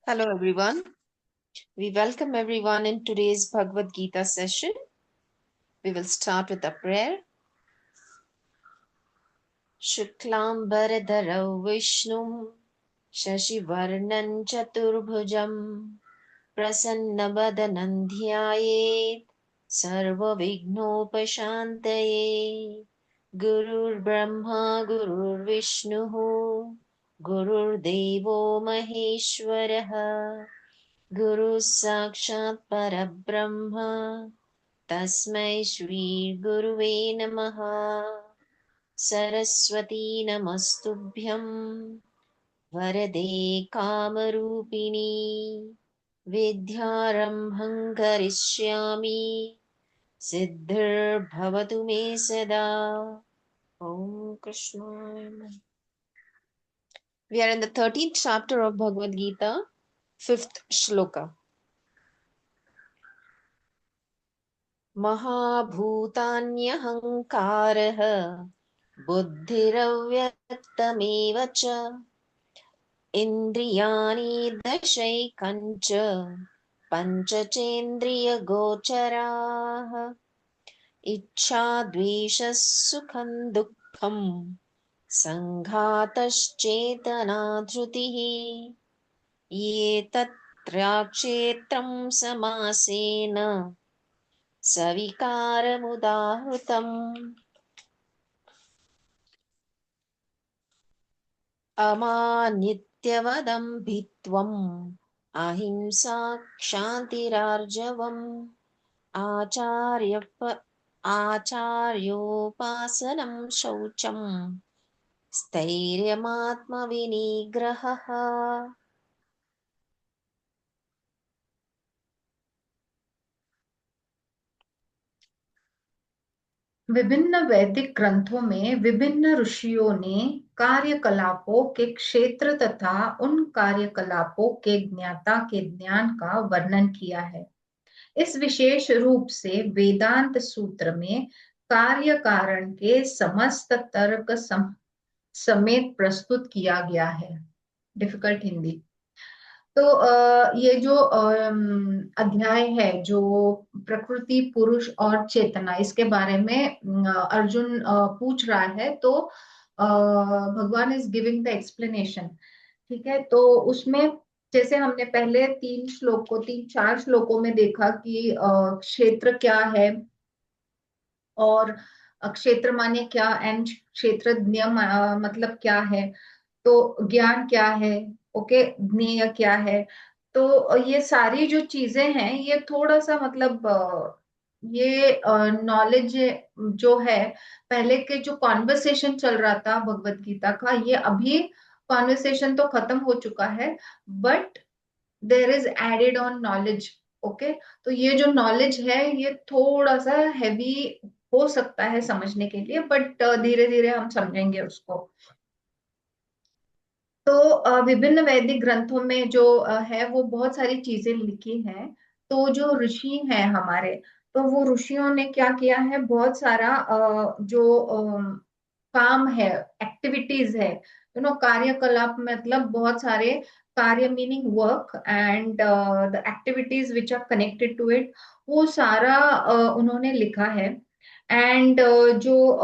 Hello, everyone. We welcome everyone in today's Bhagavad Gita session. We will start with a prayer. Shuklam Bharadharau Vishnum Shashivarnan Chaturbhujam Prasannabadanam Dhyayet Sarva Vignopashantaye Gurur Brahma Gurur Vishnu Gurur Devo Maheshwaraha Guru Sakshat Parabrahma Tasmai Shri Guruve Namaha Saraswati Namastubhyam Varade Kamarupini Vidyarambham Karishyami Siddhir Bhavatu Me Sada Om Krishna. We are in the 13th chapter of Bhagavad Gita, 5th shloka. महाभूतान्यहङ्कारः बुद्धिरव्यक्तमेव च इन्द्रियाणि दशैकञ्च पञ्चचेन्द्रियगोचराः इच्छा द्वेषः सुखं दुःखं सङ्घातश्चेतना धृतिः एतत्त्रयक्षेत्रं समासेन सविकारमुदाहृतम् अमानित्यवदम्भित्वम् अहिंसा क्षान्तिरार्जवम् आचार्योपासनं शौचं स्थैर्यमात्मविनिग्रहः. विभिन्न वैदिक ग्रंथों में विभिन्न ऋषियों ने कार्यकलापों के क्षेत्र तथा उन कार्यकलापों के ज्ञाता के ज्ञान का वर्णन किया है। इस विशेष रूप से वेदांत सूत्र में कार्य कारण के समस्त तर्क समेत प्रस्तुत किया गया है। डिफिकल्ट हिंदी। तो ये जो अध्याय है जो प्रकृति पुरुष और चेतना इसके बारे में अर्जुन पूछ रहा है, तो भगवान इज गिविंग द एक्सप्लेनेशन। ठीक है, तो उसमें जैसे हमने पहले तीन चार श्लोकों में देखा कि क्षेत्र क्या है और क्षेत्र माने क्या एंड क्षेत्रज्ञ मतलब क्या है, तो ज्ञान क्या है, ओके, ज्ञेय क्या है। तो ये सारी जो चीजें हैं ये थोड़ा सा मतलब ये नॉलेज जो है, पहले के जो कॉन्वर्सेशन चल रहा था भगवत गीता का, ये अभी कॉन्वर्सेशन तो खत्म हो चुका है, but there is added on knowledge. Okay, तो ये जो नॉलेज है ये थोड़ा सा हैवी हो सकता है समझने के लिए, बट धीरे धीरे हम समझेंगे उसको। तो विभिन्न वैदिक ग्रंथों में जो है वो बहुत सारी चीजें लिखी हैं। तो जो ऋषि हैं हमारे, तो वो ऋषियों ने क्या किया है, बहुत सारा जो काम है, एक्टिविटीज है, कार्यकलाप मतलब बहुत सारे कार्य meaning work and the activities which are connected to it, वो सारा उन्होंने लिखा है। एंड जो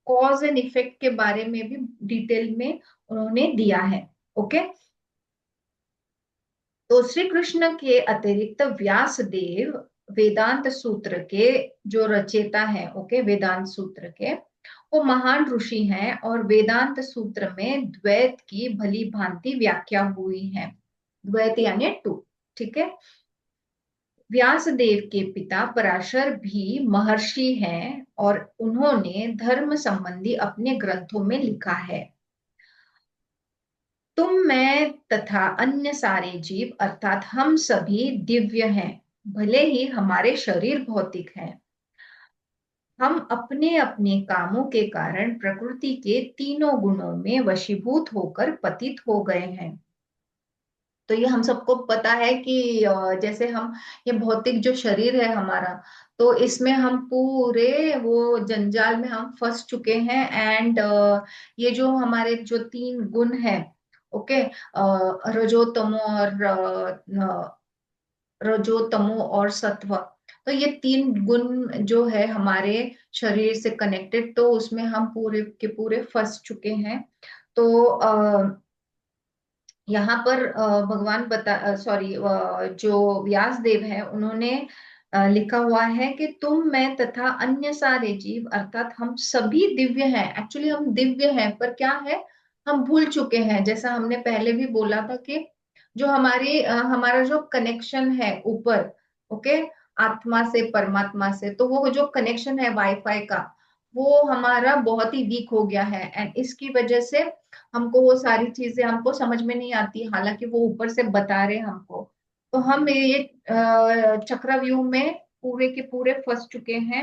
कॉज एंड इफेक्ट के बारे में भी डिटेल में उन्होंने दिया है। ओके, तो श्री कृष्ण के अतिरिक्त व्यास देव वेदांत सूत्र के जो रचेता है, ओके, वेदांत सूत्र के वो महान ऋषि हैं और वेदांत सूत्र में द्वैत की भली भांति व्याख्या हुई है। द्वैत यानी टू। ठीक है, व्यासदेव के पिता पराशर भी महर्षि हैं और उन्होंने धर्म संबंधी अपने ग्रंथों में लिखा है, तुम मैं तथा अन्य सारे जीव अर्थात हम सभी दिव्य हैं, भले ही हमारे शरीर भौतिक हैं। हम अपने अपने कामों के कारण प्रकृति के तीनों गुणों में वशीभूत होकर पतित हो गए हैं। तो ये हम सबको पता है कि जैसे हम ये भौतिक जो शरीर है हमारा, तो इसमें हम पूरे वो जंजाल में हम फंस चुके हैं। एंड ये जो हमारे जो तीन गुण है, ओके, रजो तमो और सत्व। तो ये तीन गुण जो है हमारे शरीर से कनेक्टेड, तो उसमें हम पूरे के पूरे फंस चुके हैं। तो यहाँ पर भगवान बता सॉरी जो व्यास देव है उन्होंने लिखा हुआ है कि तुम मैं तथा अन्य सारे जीव, अर्थात हम सभी दिव्य हैं। एक्चुअली हम दिव्य हैं, पर क्या है, हम भूल चुके हैं। जैसा हमने पहले भी बोला था कि जो हमारा जो कनेक्शन है ऊपर, ओके, आत्मा से परमात्मा से, तो वो जो कनेक्शन है वाईफाई का, वो हमारा बहुत ही वीक हो गया है। एंड इसकी वजह से हमको वो सारी चीजें हमको समझ में नहीं आती, हालांकि वो ऊपर से बता रहे हमको। तो हम ये चक्रव्यूह में पूरे के पूरे फंस चुके हैं।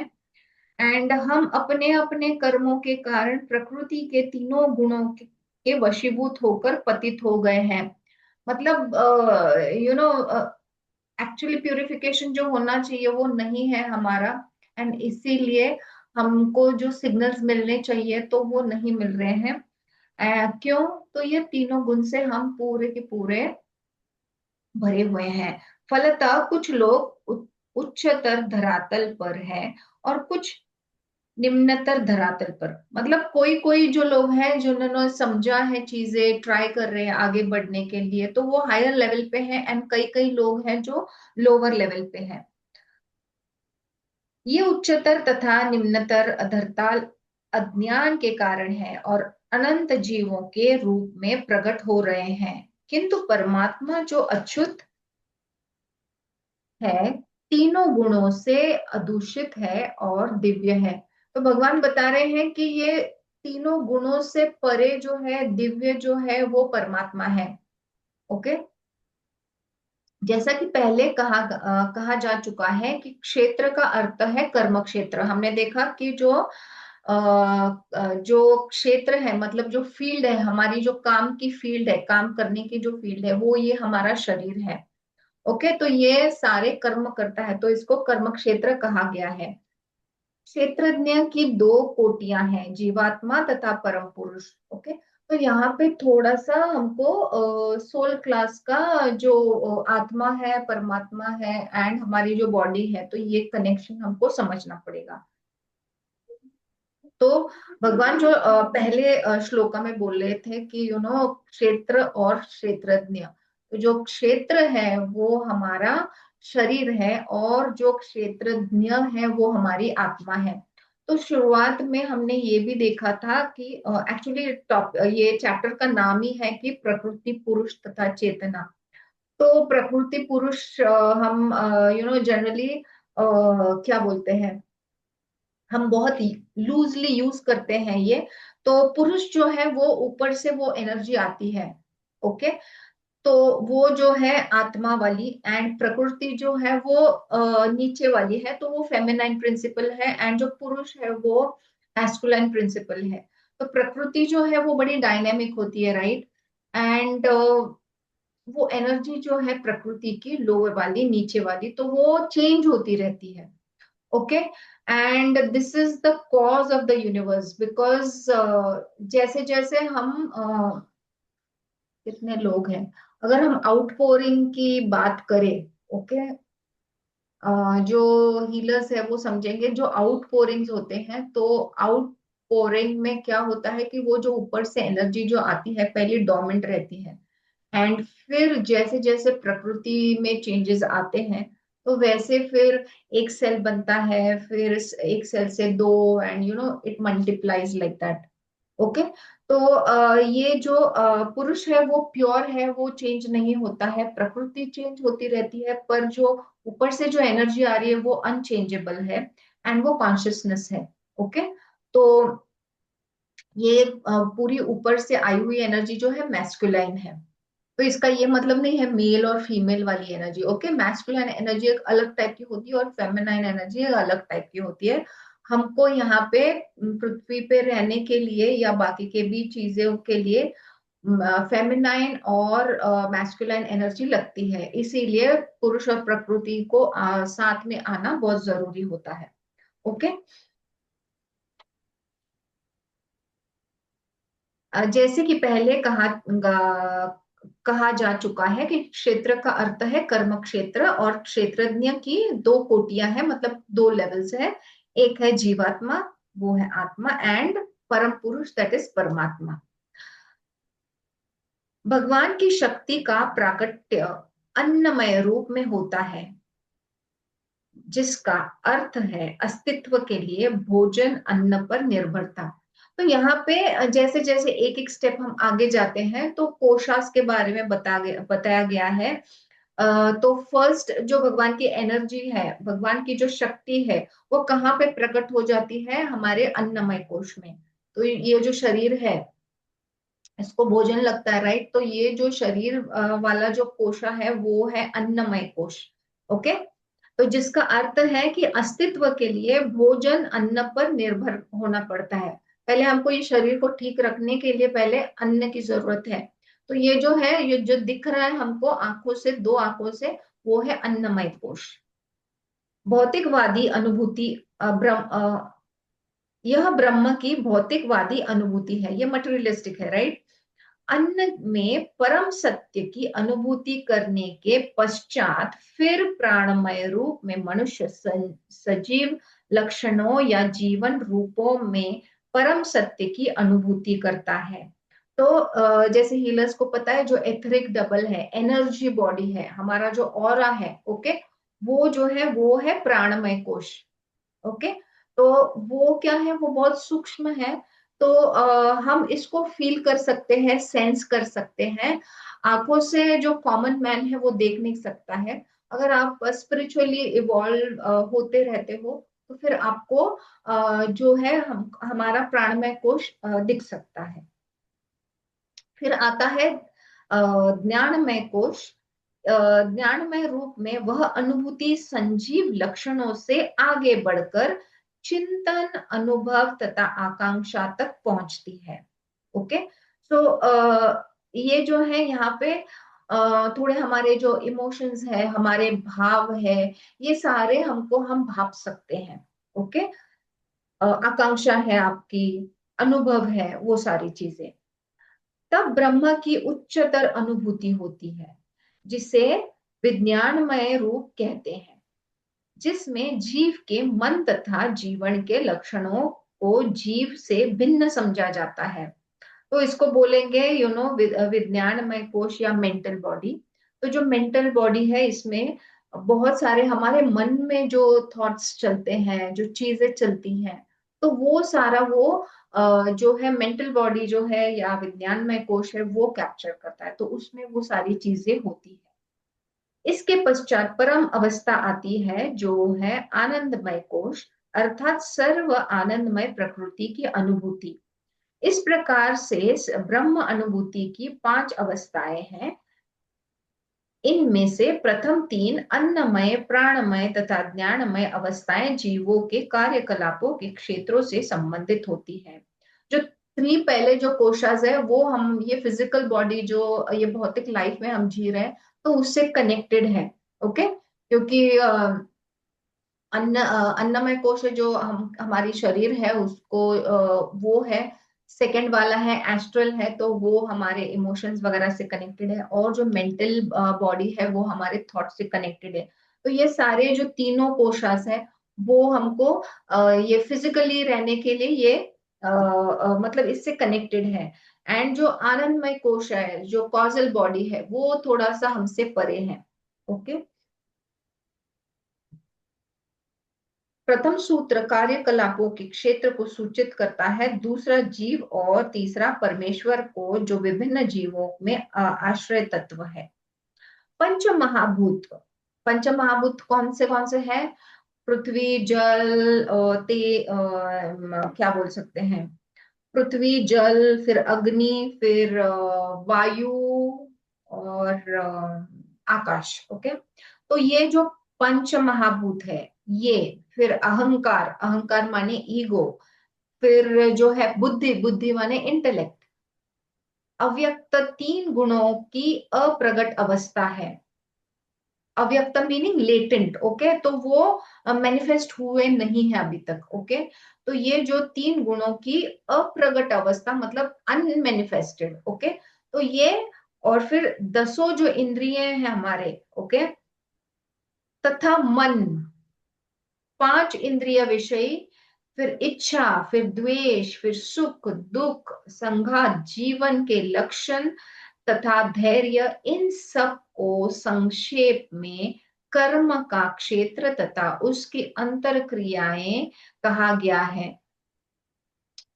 एंड हम अपने अपने कर्मों के कारण प्रकृति के तीनों गुणों के वशीभूत होकर पतित हो गए हैं। मतलब एक्चुअली प्यूरिफिकेशन जो होना चाहिए वो नहीं है हमारा। एंड इसीलिए हमको जो सिग्नल्स मिलने चाहिए तो वो नहीं मिल रहे हैं। क्यों? तो ये तीनों गुण से हम पूरे के पूरे भरे हुए हैं। फलतः कुछ लोग उच्चतर धरातल पर हैं और कुछ निम्नतर धरातल पर। मतलब कोई कोई जो लोग हैं जिन्होंने समझा है, चीजें ट्राई कर रहे हैं आगे बढ़ने के लिए, तो वो हायर लेवल पे हैं। एंड कई कई लोग हैं जो लोअर लेवल पे हैं। ये उच्चतर तथा निम्नतर अधरताल अज्ञान के कारण है और अनंत जीवों के रूप में प्रकट हो रहे हैं। किंतु परमात्मा जो अच्युत है, तीनों गुणों से अदूषित है और दिव्य है। तो भगवान बता रहे हैं कि ये तीनों गुणों से परे जो है, दिव्य जो है, वो परमात्मा है। ओके, जैसा कि पहले कहा जा चुका है कि क्षेत्र का अर्थ है कर्म क्षेत्र। हमने देखा कि जो क्षेत्र है, मतलब जो फील्ड है, हमारी जो काम की फील्ड है, काम करने की जो फील्ड है, वो ये हमारा शरीर है। ओके, तो ये सारे कर्म करता है, तो इसको कर्म क्षेत्र कहा गया है। क्षेत्रज्ञ की दो कोटियां हैं, जीवात्मा तथा परम पुरुष। ओके, तो यहाँ पे थोड़ा सा हमको सोल क्लास का जो आत्मा है, परमात्मा है, एंड हमारी जो बॉडी है, तो ये कनेक्शन हमको समझना पड़ेगा। तो भगवान जो पहले श्लोका में बोल रहे थे कि क्षेत्र और क्षेत्रज्ञ, तो जो क्षेत्र है वो हमारा शरीर है और जो क्षेत्रज्ञ है वो हमारी आत्मा है। तो शुरुआत में हमने ये भी देखा था कि एक्चुअली टॉप ये चैप्टर का नाम ही है कि प्रकृति पुरुष तथा चेतना। तो प्रकृति पुरुष हम जनरली क्या बोलते हैं, हम बहुत लूजली यूज करते हैं ये। तो पुरुष जो है वो ऊपर से वो एनर्जी आती है। ओके, तो वो जो है आत्मा वाली, एंड प्रकृति जो है वो नीचे वाली है, तो वो फेमिनाइन प्रिंसिपल है। एंड जो पुरुष है वो मैस्कुलाइन प्रिंसिपल है। तो प्रकृति जो है वो बड़ी डायनेमिक होती है, राइट। एंड वो एनर्जी जो है प्रकृति की लोअर वाली, नीचे वाली, तो वो चेंज होती रहती है। Okay, and this is the cause of the universe, because जैसे जैसे हम कितने लोग हैं, अगर हम आउटपोरिंग की बात करें, ओके, जो हीलर्स है वो समझेंगे, जो आउटपोरिंग्स होते हैं, तो आउटपोरिंग में क्या होता है कि वो जो ऊपर से एनर्जी जो आती है पहले डोमेंट रहती है। एंड फिर जैसे जैसे प्रकृति में चेंजेस आते हैं, तो वैसे फिर एक सेल बनता है, फिर एक सेल से दो, and it multiplies like that. Okay, तो ये जो पुरुष है वो प्योर है, वो चेंज नहीं होता है, प्रकृति चेंज होती रहती है, पर जो ऊपर से जो एनर्जी आ रही है वो अनचेंजेबल है, एंड वो कॉन्शियसनेस है। ओके, तो ये पूरी ऊपर से आई हुई एनर्जी जो है मैस्कुलाइन है। तो इसका ये मतलब नहीं है मेल और फीमेल वाली एनर्जी। ओके, मैस्कुलाइन एनर्जी एक अलग टाइप की होती है और फेमिनाइन एनर्जी एक अलग टाइप की होती है। हमको यहाँ पे पृथ्वी पे रहने के लिए या बाकी के भी चीजों के लिए फेमिनाइन और मैस्कुलाइन एनर्जी लगती है, इसीलिए पुरुष और प्रकृति को साथ में आना बहुत जरूरी होता है। ओके, जैसे कि पहले कहा जा चुका है कि क्षेत्र का अर्थ है कर्म क्षेत्र, और क्षेत्रज्ञ की दो कोटियां हैं, मतलब दो लेवल्स है। एक है जीवात्मा, वो है आत्मा, एंड परम पुरुष, दैट इज परमात्मा। भगवान की शक्ति का प्राकट्य अन्नमय रूप में होता है, जिसका अर्थ है अस्तित्व के लिए भोजन, अन्न पर निर्भरता। तो यहाँ पे जैसे जैसे एक एक स्टेप हम आगे जाते हैं तो कोशास के बारे में बताया गया है। तो फर्स्ट जो भगवान की एनर्जी है, भगवान की जो शक्ति है, वो कहाँ पे प्रकट हो जाती है? हमारे अन्नमय कोश में। तो ये जो शरीर है, इसको भोजन लगता है, राइट? तो ये जो शरीर वाला जो कोशा है वो है अन्नमय कोश। ओके। तो जिसका अर्थ है कि अस्तित्व के लिए भोजन, अन्न पर निर्भर होना पड़ता है। पहले हमको ये शरीर को ठीक रखने के लिए पहले अन्न की जरूरत है। तो ये जो है, ये जो दिख रहा है हमको आंखों से, दो आंखों से, वो है अन्नमय कोश। भौतिकवादी अनुभूति, यह ब्रह्म की भौतिकवादी अनुभूति है, ये मटेरियलिस्टिक है, राइट? अन्न में परम सत्य की अनुभूति करने के पश्चात फिर प्राणमय रूप में मनुष्य सजीव लक्षणों या जीवन रूपों में परम सत्य की अनुभूति करता है। तो जैसे हीलर्स को पता है, जो एथरिक डबल है, एनर्जी बॉडी है, हमारा जो ऑरा है, ओके, वो जो है वो है प्राणमय कोश। ओके। तो वो क्या है? वो बहुत सूक्ष्म है। तो हम इसको फील कर सकते हैं, सेंस कर सकते हैं। आंखों से जो कॉमन मैन है वो देख नहीं सकता है। अगर आप स्पिरिचुअली इवॉल्व होते रहते हो तो फिर आपको जो है हमारा प्राणमय कोश दिख सकता है। फिर आता है ज्ञानमय कोश। ज्ञानमय रूप में वह अनुभूति संजीव लक्षणों से आगे बढ़कर चिंतन, अनुभव तथा आकांक्षा तक पहुंचती है। ओके। सो ये जो है यहाँ पे थोड़े हमारे जो इमोशंस है, हमारे भाव है, ये सारे हमको हम भाप सकते हैं। ओके। आकांक्षा है आपकी, अनुभव है, वो सारी चीजें, तब ब्रह्म की उच्चतर अनुभूति होती है, जिसे विज्ञानमय रूप कहते हैं, जिसमें जीव के मन तथा जीवन के लक्षणों को जीव से भिन्न समझा जाता है। तो इसको बोलेंगे विज्ञानमय कोश या मेंटल बॉडी। तो जो मेंटल बॉडी है, इसमें बहुत सारे हमारे मन में जो थॉट्स चलते हैं, जो चीजें चलती हैं, तो वो सारा वो जो है मेंटल बॉडी जो है या विज्ञानमय कोश है वो कैप्चर करता है। तो उसमें वो सारी चीजें होती है। इसके पश्चात परम अवस्था आती है, जो है आनंदमय कोश, अर्थात सर्व आनंदमय प्रकृति की अनुभूति। इस प्रकार से ब्रह्म अनुभूति की पांच अवस्थाएं हैं। इनमें से प्रथम तीन अन्नमय, प्राणमय तथा ज्ञानमय अवस्थाएं जीवों के कार्यकलापों के क्षेत्रों से संबंधित होती है। जो थ्री पहले जो कोशास है, वो हम ये फिजिकल बॉडी जो ये भौतिक लाइफ में हम जी रहे हैं, तो उससे कनेक्टेड है। ओके। क्योंकि अन्नमय कोश है जो हमारी शरीर है उसको वो है। सेकंड वाला है एस्ट्रल है, तो वो हमारे इमोशंस वगैरह से कनेक्टेड है, और जो मेंटल बॉडी है वो हमारे थॉट से कनेक्टेड है। तो ये सारे जो तीनों कोशास है वो हमको ये फिजिकली रहने के लिए ये मतलब इससे कनेक्टेड है। एंड जो आनंदमय कोश है, जो कॉजल बॉडी है, वो थोड़ा सा हमसे परे है। ओके। प्रथम सूत्र कार्यकलापों के क्षेत्र को सूचित करता है, दूसरा जीव, और तीसरा परमेश्वर को, जो विभिन्न जीवों में आश्रय तत्व है। पंच महाभूत। पंच महाभूत कौन से हैं? पृथ्वी, जल, क्या बोल सकते हैं, पृथ्वी, जल, फिर अग्नि, फिर वायु, और आकाश। ओके। तो ये जो पंच महाभूत है, ये, फिर अहंकार, अहंकार माने ईगो, फिर जो है बुद्धि, बुद्धि माने इंटेलेक्ट, अव्यक्त तीन गुणों की अप्रगट अवस्था है। अव्यक्त मीनिंग लेटेंट, ओके, तो वो मैनिफेस्ट हुए नहीं है अभी तक, ओके। तो ये जो 3 गुणों की अप्रगट अवस्था मतलब अनमेनिफेस्टेड, ओके, तो ये, और फिर 10 जो इंद्रिय हैं हमारे, ओके, तथा मन, 5 इंद्रिय विषयी, फिर इच्छा, फिर द्वेष, फिर सुख दुख, संघात, जीवन के लक्षण तथा धैर्य, इन सब को संक्षेप में कर्म का क्षेत्र तथा उसकी अंतर क्रियाएं कहा गया है।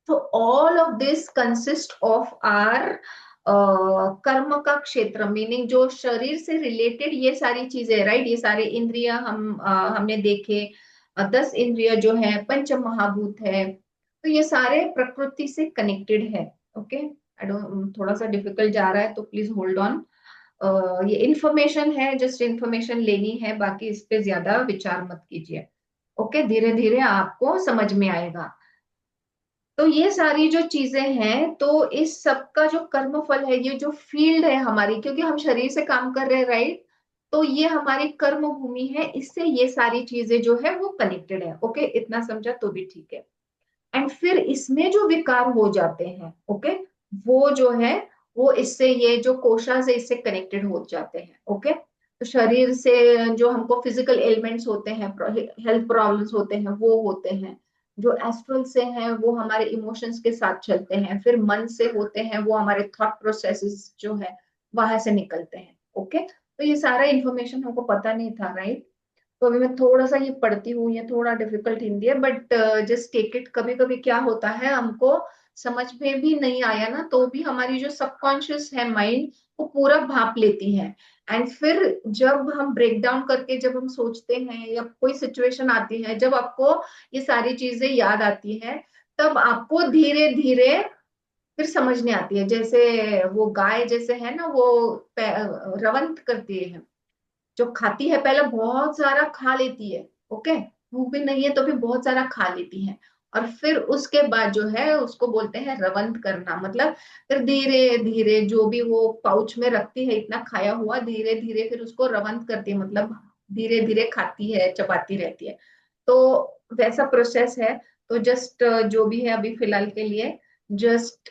तो all of this consist of our कर्म का क्षेत्र, मीनिंग जो शरीर से रिलेटेड ये सारी चीजें, राइट, ये सारे इंद्रिय हमने देखे, 10 इंद्रिय जो है, पंच महाभूत है, तो ये सारे प्रकृति से कनेक्टेड है, ओके। आई डोंट, थोड़ा सा डिफिकल्ट जा रहा है तो प्लीज होल्ड ऑन। ये इंफॉर्मेशन है, जस्ट इंफॉर्मेशन लेनी है, बाकी इस पे ज्यादा विचार मत कीजिए, ओके, धीरे धीरे आपको समझ में आएगा। तो ये सारी जो चीजें हैं, तो इस सब का जो कर्म फल है, ये जो फील्ड है हमारी, क्योंकि हम शरीर से काम कर रहे हैं, राइट, तो ये हमारी कर्म भूमि है, इससे ये सारी चीजें जो है वो कनेक्टेड है, ओके, इतना समझा तो भी ठीक है। एंड फिर इसमें जो विकार हो जाते हैं, ओके, वो जो है, वो इससे, ये जो कोशा से इससे कनेक्टेड हो जाते हैं, ओके। तो शरीर से जो हमको फिजिकल एलिमेंट्स होते हैं, हेल्थ प्रॉब्लम्स होते हैं, वो होते हैं। जो एस्ट्रल से हैं वो हमारे इमोशंस के साथ चलते हैं, फिर मन से होते हैं वो हमारे थॉट प्रोसेसेस जो है वहां से निकलते हैं, ओके। तो ये सारा इंफॉर्मेशन हमको पता नहीं था, राइट। तो अभी मैं थोड़ा सा ये पढ़ती हूँ, ये थोड़ा डिफिकल्ट हिंदी है, बट जस्ट टेक इट। कभी कभी क्या होता है, हमको समझ में भी नहीं आया ना, तो भी हमारी जो सबकॉन्शियस है माइंड, वो पूरा भाप लेती है। एंड फिर जब हम ब्रेक डाउन करके जब हम सोचते हैं, या कोई सिचुएशन आती है जब आपको ये सारी चीजें याद आती है, तब आपको धीरे धीरे फिर समझने आती है। जैसे वो गाय जैसे है ना, वो रवंत करती है, जो खाती है पहले बहुत सारा खा लेती है, ओके, भूख भी नहीं है तो भी बहुत सारा खा लेती है, और फिर उसके बाद जो है उसको बोलते हैं रवंत करना, मतलब फिर धीरे धीरे जो भी वो पाउच में रखती है इतना खाया हुआ, धीरे धीरे फिर उसको रवंत करती है, मतलब धीरे धीरे खाती है, चबाती रहती है। तो वैसा प्रोसेस है। तो जस्ट जो भी है अभी फिलहाल के लिए, just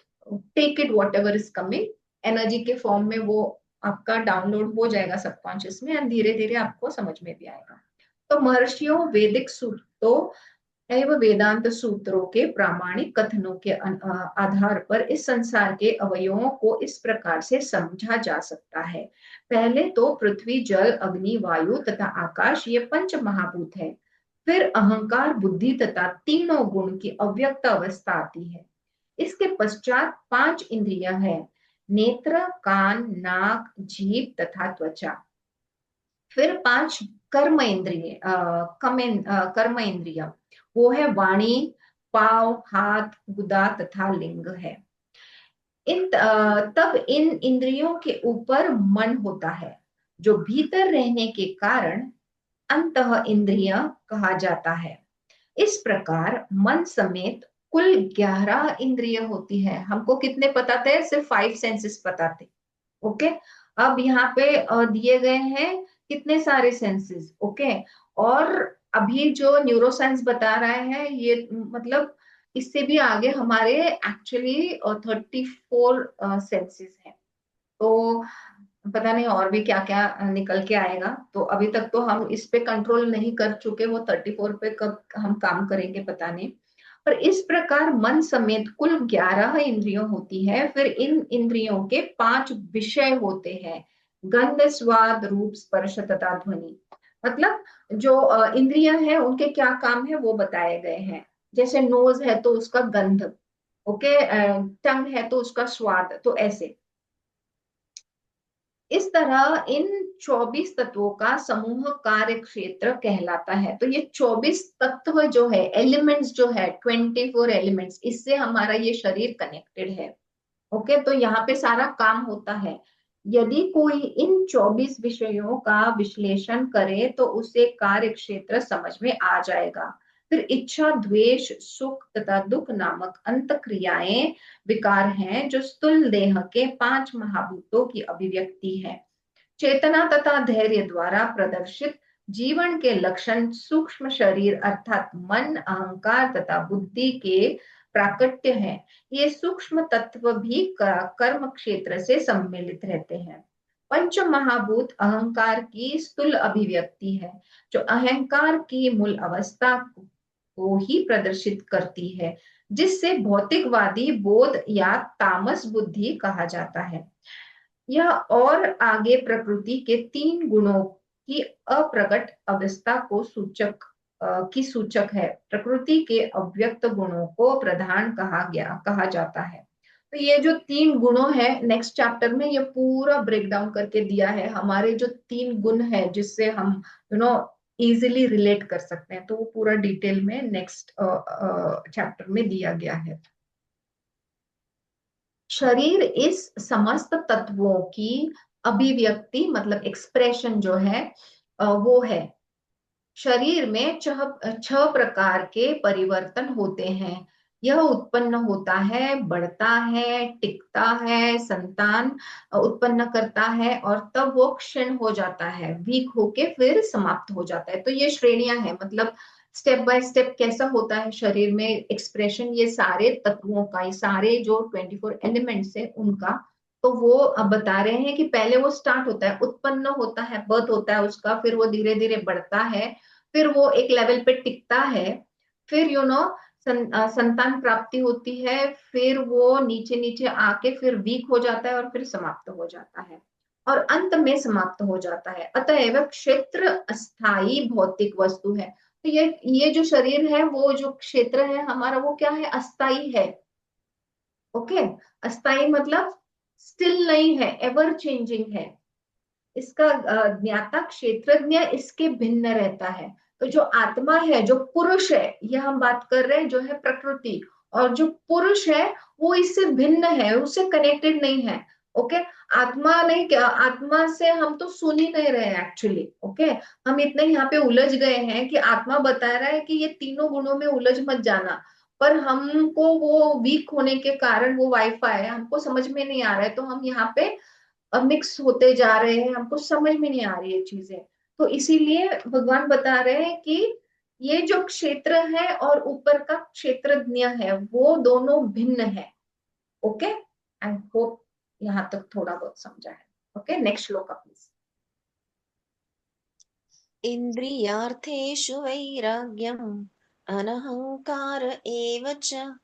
take it whatever is coming, energy के फॉर्म में वो आपका डाउनलोड हो जाएगा सबकॉन्शियस में, एंड धीरे धीरे आपको समझ में भी आएगा। तो महर्षियों वैदिक सूक्तों एवं वेदांत सूत्रों के प्रामाणिक कथनों के आधार पर इस संसार के अवयवों को इस प्रकार से समझा जा सकता है। पहले तो पृथ्वी, जल, अग्नि, वायु तथा आकाश, ये पंच महाभूत है। फिर अहंकार, बुद्धि तथा तीनों गुण की अव्यक्त अवस्था आती है। इसके पश्चात 5 इंद्रिय है, नेत्र, कान, नाक, जीभ तथा त्वचा। फिर 5 कर्म इंद्रिय, कर्म इंद्रिय, वो है वाणी, पाव, हाथ, गुदा तथा लिंग है। तब इन इंद्रियों के ऊपर मन होता है, जो भीतर रहने के कारण अंतः इंद्रिय कहा जाता है। इस प्रकार मन समेत कुल 11 इंद्रिय होती है। हमको कितने पता थे? सिर्फ 5 सेंसेस पता थे, ओके। अब यहाँ पे दिए गए हैं कितने सारे सेंसेस, ओके। और अभी जो न्यूरोसाइंस बता रहा है, ये मतलब इससे भी आगे हमारे एक्चुअली 34 सेंसेस हैं। तो पता नहीं और भी क्या क्या निकल के आएगा। तो अभी तक तो हम इस पे कंट्रोल नहीं कर चुके, वो 34 पे कब हम काम करेंगे पता नहीं। पर इस प्रकार मन समेत कुल 11 इंद्रियों होती है। फिर इन इंद्रियों के 5 विषय होते हैं, गंध, स्वाद, रूप, स्पर्श तथा ध्वनि। मतलब जो इंद्रियां हैं उनके क्या काम है वो बताए गए हैं। जैसे नोज है तो उसका गंध, ओके, टंग है तो उसका स्वाद, तो ऐसे। इस तरह इन 24 तत्वों का समूह कार्य क्षेत्र कहलाता है। तो ये 24 तत्व जो है, एलिमेंट्स जो है, 24 एलिमेंट्स, इससे हमारा ये शरीर कनेक्टेड है, ओके। तो यहाँ पे सारा काम होता है। यदि कोई इन 24 विषयों का विश्लेषण करे तो उसे कार्य क्षेत्र समझ में आ जाएगा। फिर इच्छा, द्वेष, सुख तथा दुख नामक अंत क्रियाएं विकार हैं, जो स्थूल देह के 5 महाभूतों की अभिव्यक्ति है। चेतना तथा धैर्य द्वारा प्रदर्शित जीवन के लक्षण सूक्ष्म शरीर अर्थात मन, अहंकार तथा बुद्धि के प्राकट्य हैं। ये सूक्ष्म तत्व भी कर्म क्षेत्र से सम्मिलित रहते हैं। पंच महाभूत अहंकार की स्थूल अभिव्यक्ति है, जो अहंकार की मूल अवस्था को ही प्रदर्शित करती है, जिससे भौतिकवादी बोध या तामस बुद्धि कहा जाता है। यह और आगे प्रकृति के तीन गुणों की अप्रकट अवस्था को सूचक है। प्रकृति के अव्यक्त गुणों को प्रधान कहा जाता है। तो ये जो तीन गुणों है, नेक्स्ट चैप्टर में ये पूरा ब्रेक डाउन करके दिया है, हमारे जो तीन गुण है जिससे हम इजिली रिलेट कर सकते हैं, तो वो पूरा डिटेल में नेक्स्ट चैप्टर में दिया गया है। शरीर इस समस्त तत्वों की अभिव्यक्ति मतलब एक्सप्रेशन जो है वो है। शरीर में छह प्रकार के परिवर्तन होते हैं। यह उत्पन्न होता है, बढ़ता है, टिकता है, संतान उत्पन्न करता है और तब वो क्षीण हो जाता है, वीक होके फिर समाप्त हो जाता है। तो ये श्रेणियां हैं, मतलब स्टेप बाय स्टेप कैसा होता है शरीर में एक्सप्रेशन, ये सारे तत्वों का, ये सारे जो 24 एलिमेंट्स है उनका। तो वो अब बता रहे हैं कि पहले वो स्टार्ट होता है, उत्पन्न होता है, बर्थ होता है उसका, फिर वो धीरे धीरे बढ़ता है, फिर वो एक लेवल पे टिकता है, फिर संतान प्राप्ति होती है, फिर वो नीचे नीचे आके फिर वीक हो जाता है और फिर समाप्त हो जाता है और अंत में समाप्त हो जाता है। अतएव क्षेत्र अस्थाई भौतिक वस्तु है। तो ये जो शरीर है, वो जो क्षेत्र है हमारा, वो क्या है? अस्थाई है। ओके, अस्थाई मतलब स्टिल नहीं है, एवर चेंजिंग है। इसका ज्ञाता क्षेत्रज्ञ इसके भिन्न रहता है। तो जो आत्मा है, जो पुरुष है, यह हम बात कर रहे हैं जो है प्रकृति, और जो पुरुष है वो इससे भिन्न है, उससे कनेक्टेड नहीं है। ओके, आत्मा नहीं, क्या आत्मा से हम तो सुन ही नहीं रहे हैं एक्चुअली। ओके, हम इतने यहाँ पे उलझ गए हैं कि आत्मा बता रहा है कि ये तीनों गुणों में उलझ मत जाना, पर हमको वो वीक होने के कारण वो वाईफाई है, हमको समझ में नहीं आ रहा है, तो हम यहाँ पे मिक्स होते जा रहे हैं, हमको समझ में नहीं आ रही है चीजें। तो इसीलिए भगवान बता रहे हैं कि ये जो क्षेत्र है और ऊपर का क्षेत्रज्ञ है, वो दोनों भिन्न है। ओके, आई होप यहाँ तक थोड़ा बहुत समझा है। ओके, नेक्स्ट श्लोक प्लीज। इन्द्रियार्थेषु वैराग्यम् अनहङ्कार एव च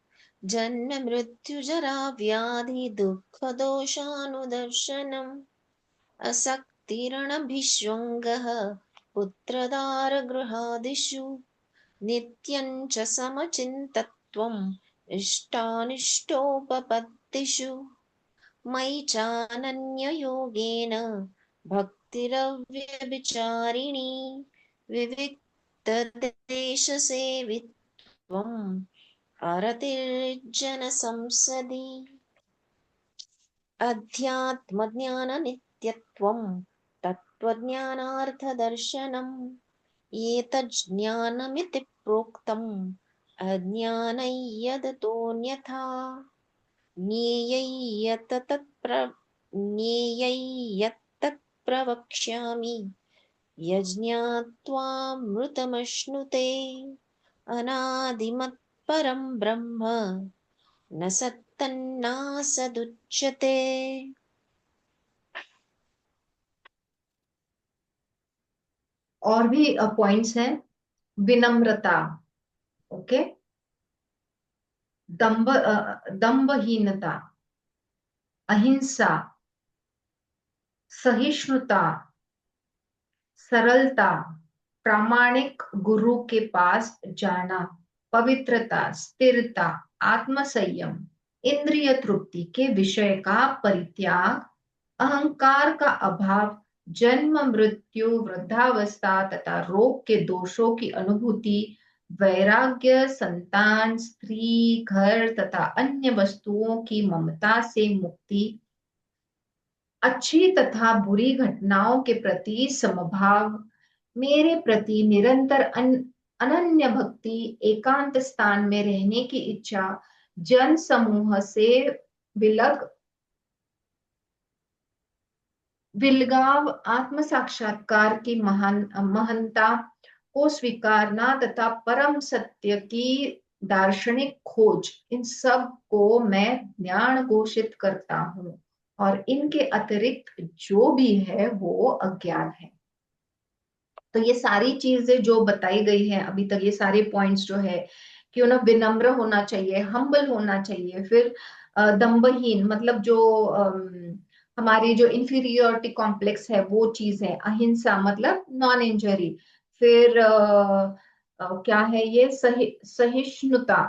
जन्म मृत्युजरा व्याधि दुःखदोषानुदर्शनम् असक्तिरणभिष्वङ्गः पुत्रदारगृहादिषु नित्यं च समचिन्तत्वम् इष्टानिष्टोपपत्तिषु मयि चानन्ययोगेन भक्तिरव्यभिचारिणी विविक्तदेशसेवित्वम् अरतिर्जनसंसदि अध्यात्मज्ञाननित्यत्वम् तत्त्वज्ञानार्थदर्शनम् एतज्ज्ञानमिति प्रोक्तम् अज्ञानै यदतोऽन्यथा ज्ञेयै यत्तत् प्रवक्ष्यामि यज्ञात्वामृतमश्नुते अनादिमत्परं ब्रह्म न सत्तन्नासदुच्यते। और भी पॉइंट्स हैं। विनम्रता, ओके, दंभहीनता, अहिंसा, सहिष्णुता, सरलता, प्रामाणिक गुरु के पास जाना, पवित्रता, स्थिरता, आत्मसंयम, इंद्रिय तृप्ति के विषय का परित्याग, अहंकार का अभाव, जन्म मृत्यु वृद्धावस्था तथा रोग के दोषों की अनुभूति, वैराग्य, संतान, स्त्री, घर तथा अन्य वस्तुओं की ममता से मुक्ति, अच्छी तथा बुरी घटनाओं के प्रति समभाव, मेरे प्रति निरंतर अनन्य भक्ति, एकांत स्थान में रहने की इच्छा, जन समूह से विलग विलगाव आत्म साक्षात्कार की महानता को स्वीकारना तथा परम सत्य की दार्शनिक खोज, इन सब को मैं ज्ञान घोषित करता हूँ, और इनके अतिरिक्त जो भी है वो अज्ञान है। तो ये सारी चीजें जो बताई गई है अभी तक, ये सारे पॉइंट्स जो है कि विनम्र होना चाहिए, हम्बल होना चाहिए, फिर दम्भहीन मतलब जो हमारी जो इंफीरियोरिटी कॉम्प्लेक्स है वो चीज है, अहिंसा मतलब नॉन इंजरी, फिर क्या है ये सहिष्णुता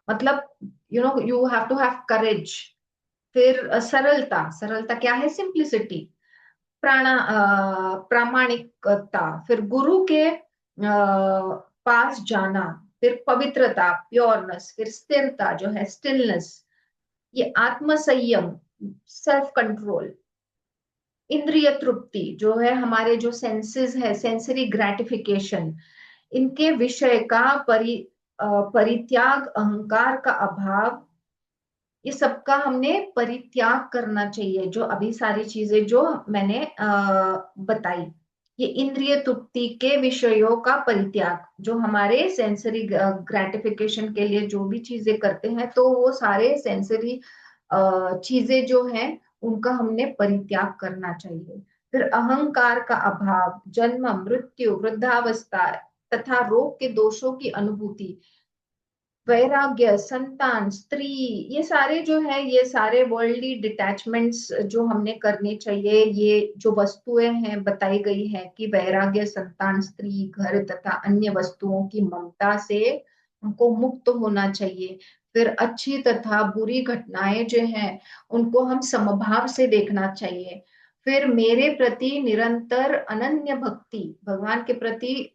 मतलब you have to have courage, फिर सरलता, सरलता क्या है, सिंप्लिसिटी, प्रामाणिकता, फिर गुरु के पास जाना, फिर पवित्रता, प्योरनेस, फिर स्थिरता जो है, स्टिलनेस, ये आत्म संयम, सेल्फ कंट्रोल, इंद्रिय तृप्ति जो है, हमारे जो सेंसेस है, सेंसरी ग्रेटिफिकेशन, इनके विषय का परित्याग, अहंकार का अभाव, ये सबका हमने परित्याग करना चाहिए। जो अभी सारी चीजें जो मैंने बताई, ये इंद्रिय तृप्ति के विषयों का परित्याग, जो हमारे सेंसरी ग्रेटिफिकेशन के लिए जो भी चीजें करते हैं, तो वो सारे सेंसरी चीजें जो हैं उनका हमने परित्याग करना चाहिए। फिर अहंकार का अभाव, जन्म मृत्यु वृद्धावस्था तथा रोग के दोषों की अनुभूति, वैराग्य, संतान, स्त्री, ये सारे जो है, ये सारे वर्ल्डली डिटैचमेंट्स जो हमने करने चाहिए। ये जो वस्तुएं हैं बताई गई है कि वैराग्य, संतान, स्त्री, घर तथा अन्य वस्तुओं की ममता से हमको मुक्त होना चाहिए। फिर अच्छी तथा बुरी घटनाएं जो हैं उनको हम समभाव से देखना चाहिए। फिर मेरे प्रति निरंतर अनन्य भक्ति, भगवान के प्रति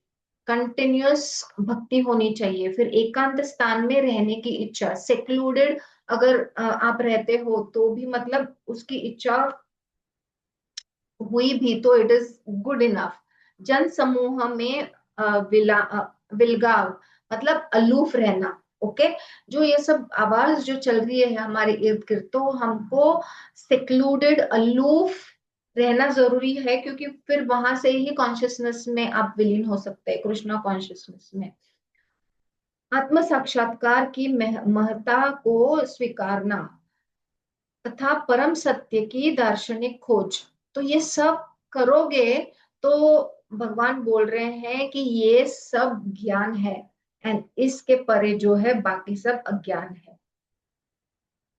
कंटिन्यूअस भक्ति होनी चाहिए। फिर एकांत स्थान में रहने की इच्छा, सेक्लूडेड अगर आप रहते हो तो भी मतलब उसकी इच्छा हुई भी तो इट इज गुड इनफ। जन समूह में विलगाव मतलब अलूफ रहना। ओके, जो ये सब आवाज जो चल रही है हमारे इर्द गिर्द, तो हमको सेक्लूडेड, अलूफ रहना जरूरी है, क्योंकि फिर वहां से ही कॉन्शियसनेस में आप विलीन हो सकते हैं, कृष्णा कॉन्शियसनेस में। आत्म साक्षात्कार की महत्ता को स्वीकारना तथा परम सत्य की दार्शनिक खोज, तो ये सब करोगे तो भगवान बोल रहे हैं कि ये सब ज्ञान है, एंड इसके परे जो है बाकी सब अज्ञान है।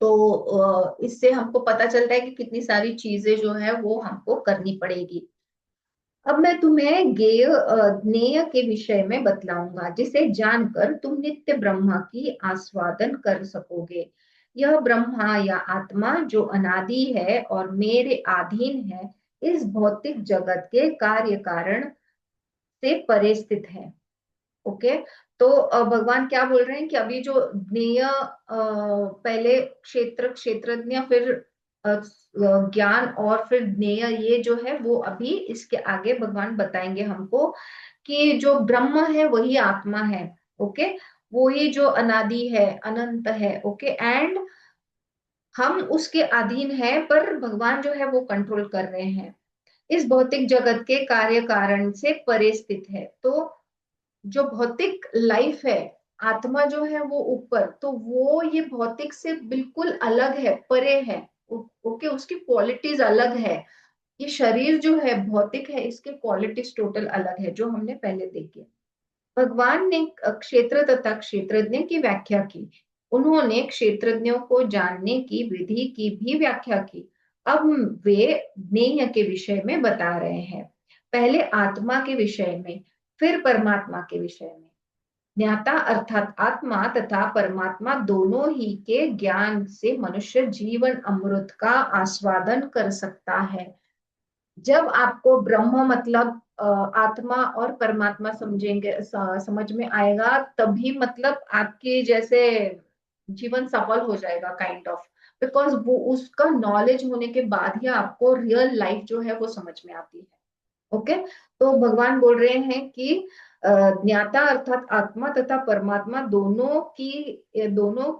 तो इससे हमको पता चलता है कि कितनी सारी चीजें जो है वो हमको करनी पड़ेगी। अब मैं तुम्हें ज्ञेय के विषय में बतलाऊंगा, जिसे जानकर तुम नित्य ब्रह्मा की आस्वादन कर सकोगे। यह ब्रह्मा या आत्मा जो अनादि है और मेरे अधीन है, इस भौतिक जगत के कार्य कारण से परे स्थित है। ओके, तो भगवान क्या बोल रहे हैं कि अभी जो ज्ञेय, पहले क्षेत्रज्ञ, फिर ज्ञान, और फिर ज्ञेय, ये जो है वो अभी इसके आगे भगवान बताएंगे हमको कि जो ब्रह्म है वही आत्मा है। ओके, वही जो अनादि है, अनंत है। ओके, एंड हम उसके अधीन है, पर भगवान जो है वो कंट्रोल कर रहे हैं। इस भौतिक जगत के कार्य कारण से परे स्थित है। तो जो भौतिक लाइफ है, आत्मा जो है वो ऊपर, तो वो ये भौतिक से बिल्कुल अलग है, परे है। ओके, उसकी क्वालिटीज अलग है। ये शरीर जो है भौतिक है, इसके क्वालिटीज टोटल अलग है, जो हमने पहले देखी। भगवान ने क्षेत्र तथा क्षेत्रज्ञ की व्याख्या की। उन्होंने क्षेत्रज्ञों को जानने की विधि की भी व्याख्या की। अब वे ज्ञेय के विषय में बता रहे हैं, पहले आत्मा के विषय में, फिर परमात्मा के विषय में। ज्ञाता अर्थात आत्मा तथा परमात्मा दोनों ही के ज्ञान से मनुष्य जीवन अमृत का आस्वादन कर सकता है। जब आपको ब्रह्म मतलब आत्मा और परमात्मा समझेंगे, समझ में आएगा, तभी मतलब आपके जैसे जीवन सफल हो जाएगा, काइंड ऑफ। बिकॉज वो उसका नॉलेज होने के बाद ही आपको रियल लाइफ जो है वो समझ में आती है। ओके, तो भगवान बोल रहे हैं कि ज्ञाता अर्थात आत्मा तथा परमात्मा दोनों की, दोनों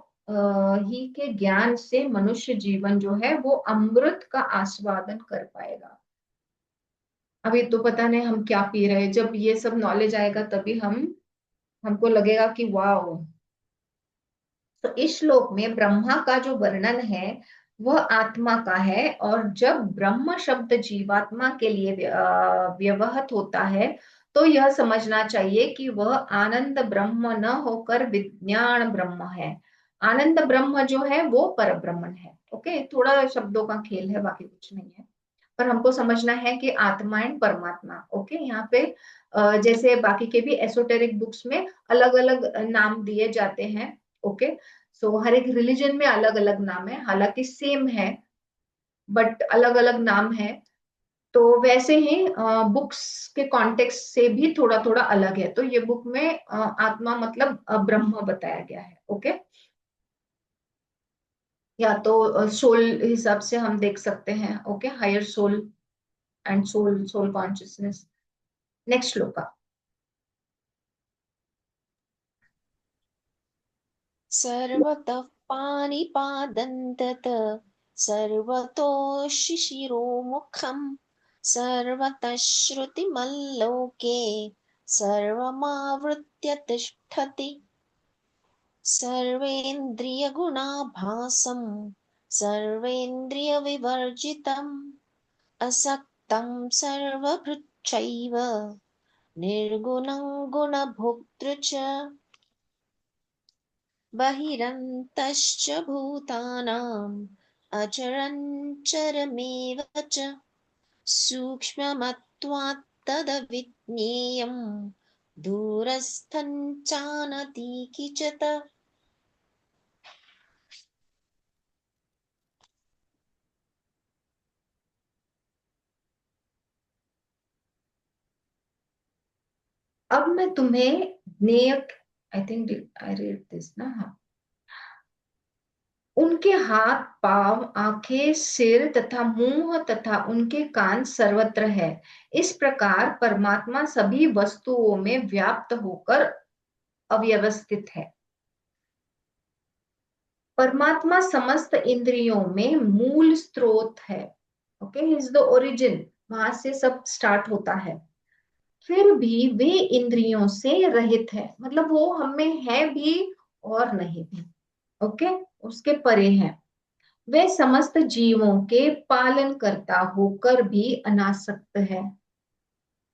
ही के ज्ञान से मनुष्य जीवन जो है वो अमृत का आस्वादन कर पाएगा। अभी तो पता नहीं हम क्या पी रहे हैं, जब ये सब नॉलेज आएगा तभी हमको लगेगा कि वाओ। तो इस श्लोक में ब्रह्मा का जो वर्णन है वह आत्मा का है, और जब ब्रह्म शब्द जीवात्मा के लिए व्यवहत होता है तो यह समझना चाहिए कि वह आनंद ब्रह्म न होकर विज्ञान ब्रह्म है। आनंद ब्रह्म जो है वो पर ब्रह्मन है। ओके, थोड़ा शब्दों का खेल है, बाकी कुछ नहीं है। पर हमको समझना है कि आत्मा एंड परमात्मा। ओके, यहाँ पे जैसे बाकी के भी एसोटेरिक बुक्स में अलग अलग नाम दिए जाते हैं। ओके, सो हर एक रिलीजन में अलग अलग नाम है, हालांकि सेम है बट अलग अलग नाम है। तो वैसे ही बुक्स के कॉन्टेक्स्ट से भी थोड़ा थोड़ा अलग है। तो ये बुक में आत्मा मतलब ब्रह्म बताया गया है। ओके, या तो सोल हिसाब से हम देख सकते हैं। Okay, higher soul and soul, soul consciousness. Next श्लोक। सर्वतः पाणिपादं तत् सर्वतो शिशिरोमुखम् सर्वतः श्रुतिमल्लोके सर्वमावृत्य तिष्ठति सर्वेन्द्रियगुणाभासं सर्वेन्द्रियविवर्जितम् असक्तं सर्वभृच्चैव निर्गुणं गुणभोक्तृ च बहिरन्तश्च भूतानाम् अचरञ्चरमेव च सूक्ष्ममत्वात् तदविज्ञेयम् दूरस्थं चानतीकी च अब मैं तुम्हें ज्ञेय, I think I read this ना, हाँ। उनके हाथ पांव आंखें सिर तथा मुंह तथा उनके कान सर्वत्र है। इस प्रकार परमात्मा सभी वस्तुओं में व्याप्त होकर अव्यवस्थित है। परमात्मा समस्त इंद्रियों में मूल स्रोत है। ओके, इज द ओरिजिन, वहां से सब स्टार्ट होता है। फिर भी वे इंद्रियों से रहित है, मतलब वो हमें है भी और नहीं भी। ओके, उसके परे है। वे समस्त जीवों के पालन करता होकर भी अनासक्त है।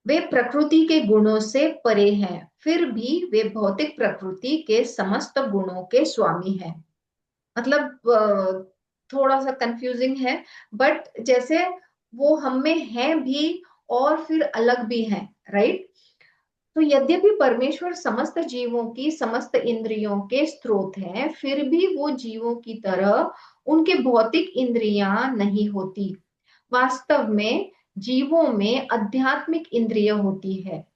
वे प्रकृति के गुणों से परे हैं, फिर भी वे भौतिक प्रकृति के समस्त गुणों के स्वामी हैं। मतलब थोड़ा सा कंफ्यूजिंग है, बट जैसे वो हम में है भी और फिर अलग भी है, राइट। तो यद्यपि परमेश्वर समस्त जीवों की समस्त इंद्रियों के स्रोत हैं, फिर भी वो जीवों की तरह उनके भौतिक इंद्रियां नहीं होती। वास्तव में जीवों में आध्यात्मिक इंद्रिय होती है।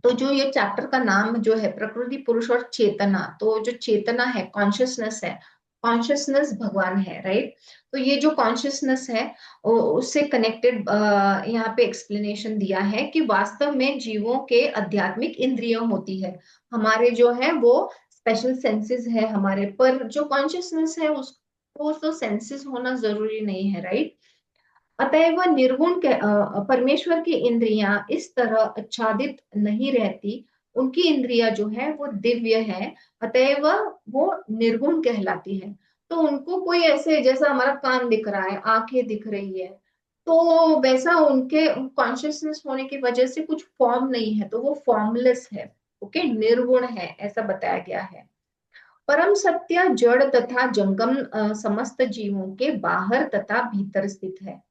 तो जो ये चैप्टर का नाम जो है प्रकृति पुरुष और चेतना, तो जो चेतना है, कॉन्शियसनेस है, कॉन्शियसनेस भगवान है, राइट। तो ये जो कॉन्शियसनेस है उससे कनेक्टेड यहाँ पे एक्सप्लेनेशन दिया है कि वास्तव में जीवों के आध्यात्मिक इंद्रियों होती है। हमारे जो है वो स्पेशल सेंसेस है हमारे, पर जो कॉन्शियसनेस है उसको तो सेंसेस होना जरूरी नहीं है, राइट। अतएव निर्गुण के परमेश्वर की इंद्रियां इस तरह आच्छादित नहीं रहती। उनकी इंद्रियां जो है वो दिव्य है, अतएव वो निर्गुण कहलाती है। तो उनको कोई ऐसे, जैसा हमारा कान दिख रहा है, आंखें दिख रही है, तो वैसा उनके कॉन्शियसनेस होने की वजह से कुछ फॉर्म नहीं है, तो वो फॉर्मलेस है। ओके, निर्गुण है, ऐसा बताया गया है। परम सत्य जड़ तथा जंगम समस्त जीवों के बाहर तथा भीतर स्थित है।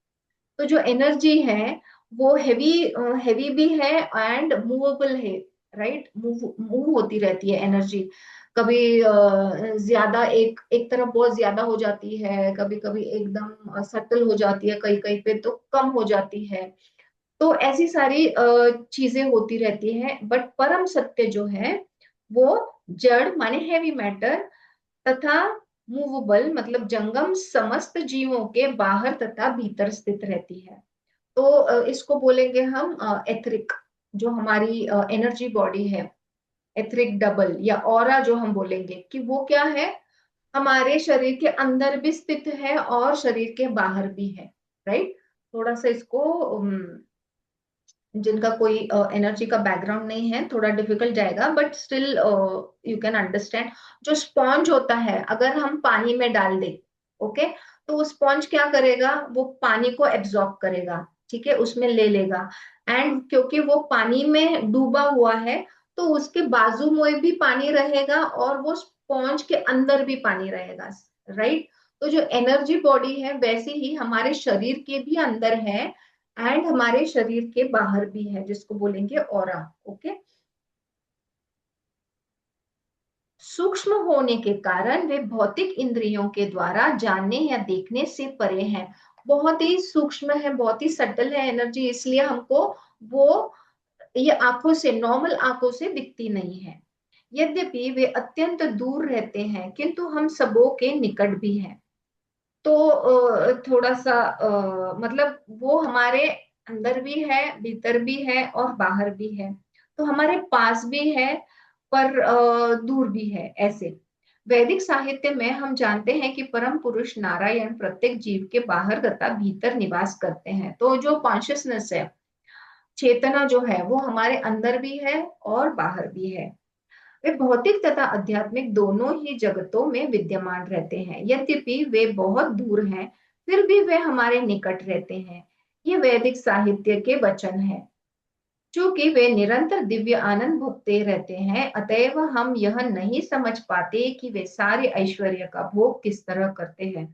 तो जो एनर्जी है वो हैवी हैवी भी है एंड मूवेबल है, राइट। मूव मूव होती रहती है एनर्जी। कभी ज्यादा एक एक तरफ बहुत ज्यादा हो जाती है, कभी कभी एकदम सटल हो जाती है, कहीं कहीं पे तो कम हो जाती है। तो ऐसी सारी चीजें होती रहती हैं, बट परम सत्य जो है वो जड़ माने हैवी मैटर तथा मूवेबल मतलब जंगम समस्त जीवों के बाहर तथा भीतर स्थित रहती है। तो इसको बोलेंगे हम एथरिक, जो हमारी एनर्जी बॉडी है, एथरिक डबल या ऑरा जो हम बोलेंगे कि वो क्या है, हमारे शरीर के अंदर भी स्थित है और शरीर के बाहर भी है, राइट। थोड़ा सा इसको जिनका कोई एनर्जी का बैकग्राउंड नहीं है, थोड़ा डिफिकल्ट जाएगा, but still you can understand. जो स्पॉन्ज होता है, अगर हम पानी में डाल दें, ओके, तो वो स्पॉन्ज क्या करेगा, वो पानी को एब्जॉर्ब करेगा, ठीक है, उसमें ले लेगा। एंड क्योंकि वो पानी में डूबा हुआ है, तो उसके बाजू में भी पानी रहेगा और वो स्पॉन्ज के अंदर भी पानी रहेगा, राइट। तो जो एनर्जी बॉडी है, वैसे ही हमारे शरीर के भी अंदर है एंड हमारे शरीर के बाहर भी है, जिसको बोलेंगे ऑरा, ओके। सूक्ष्म होने के कारण वे भौतिक इंद्रियों के द्वारा जानने या देखने से परे हैं। बहुत ही सूक्ष्म है, बहुत ही सटल है एनर्जी, इसलिए हमको वो ये आंखों से, नॉर्मल आंखों से दिखती नहीं है। यद्यपि वे अत्यंत दूर रहते हैं, किंतु हम सबों के निकट भी हैं। तो थोड़ा सा मतलब वो हमारे अंदर भी है, भीतर भी है और बाहर भी है। तो हमारे पास भी है, पर दूर भी है, ऐसे। वैदिक साहित्य में हम जानते हैं कि परम पुरुष नारायण प्रत्येक जीव के बाहर तथा भीतर निवास करते हैं। तो जो कॉन्शियसनेस है, चेतना जो है, वो हमारे अंदर भी है और बाहर भी है। वे भौतिक तथा आध्यात्मिक दोनों ही जगतों में विद्यमान रहते हैं। यद्यपि वे बहुत दूर हैं, फिर भी वे हमारे निकट रहते हैं। ये वैदिक साहित्य के वचन है। चूंकि वे निरंतर दिव्य आनंद भोगते रहते हैं, अतएव हम यह नहीं समझ पाते कि वे सारे ऐश्वर्य का भोग किस तरह करते हैं।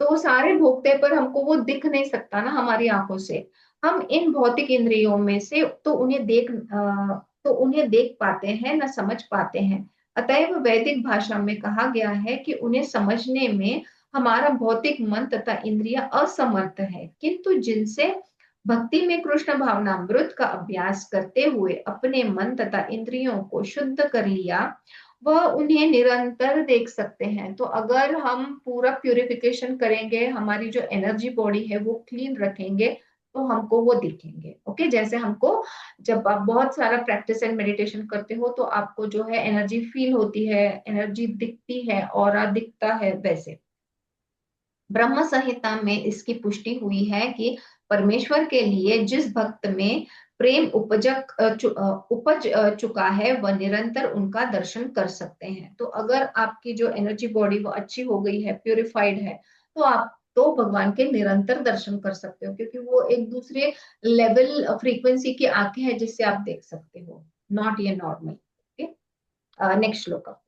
तो सारे भोगते, पर हमको वो दिख नहीं सकता ना हमारी आंखों से। हम इन भौतिक इंद्रियों में से तो उन्हें देख पाते हैं, न समझ पाते हैं। अतएव वैदिक भाषा में कहा गया है कि उन्हें समझने में हमारा भौतिक मन तथा इंद्रियां असमर्थ है, किंतु जिनसे भक्ति में कृष्ण भावनामृत का अभ्यास करते हुए अपने मन तथा इंद्रियों को शुद्ध कर लिया, वह उन्हें निरंतर देख सकते हैं। तो अगर हम पूरा प्यूरिफिकेशन करेंगे, हमारी जो एनर्जी बॉडी है वो क्लीन रखेंगे, तो हमको वो दिखेंगे, ओके। जैसे हमको, जब आप बहुत सारा प्रैक्टिस एंड मेडिटेशन करते हो, तो आपको जो है एनर्जी फील होती है, एनर्जी दिखती है, ऑरा दिखता है, वैसे। ब्रह्म संहिता में इसकी पुष्टि हुई है कि परमेश्वर के लिए जिस भक्त में प्रेम उपज चुका है, वह निरंतर उनका दर्शन कर सकते हैं। तो अगर आपकी जो एनर्जी बॉडी वो अच्छी हो गई है, प्यूरिफाइड है, तो आप तो भगवान के निरंतर दर्शन कर सकते हो, क्योंकि वो एक दूसरे लेवल फ्रीक्वेंसी की आंखें हैं जिससे आप देख सकते हो, नॉट ये नॉर्मल, ओके। नेक्स्ट श्लोक आप।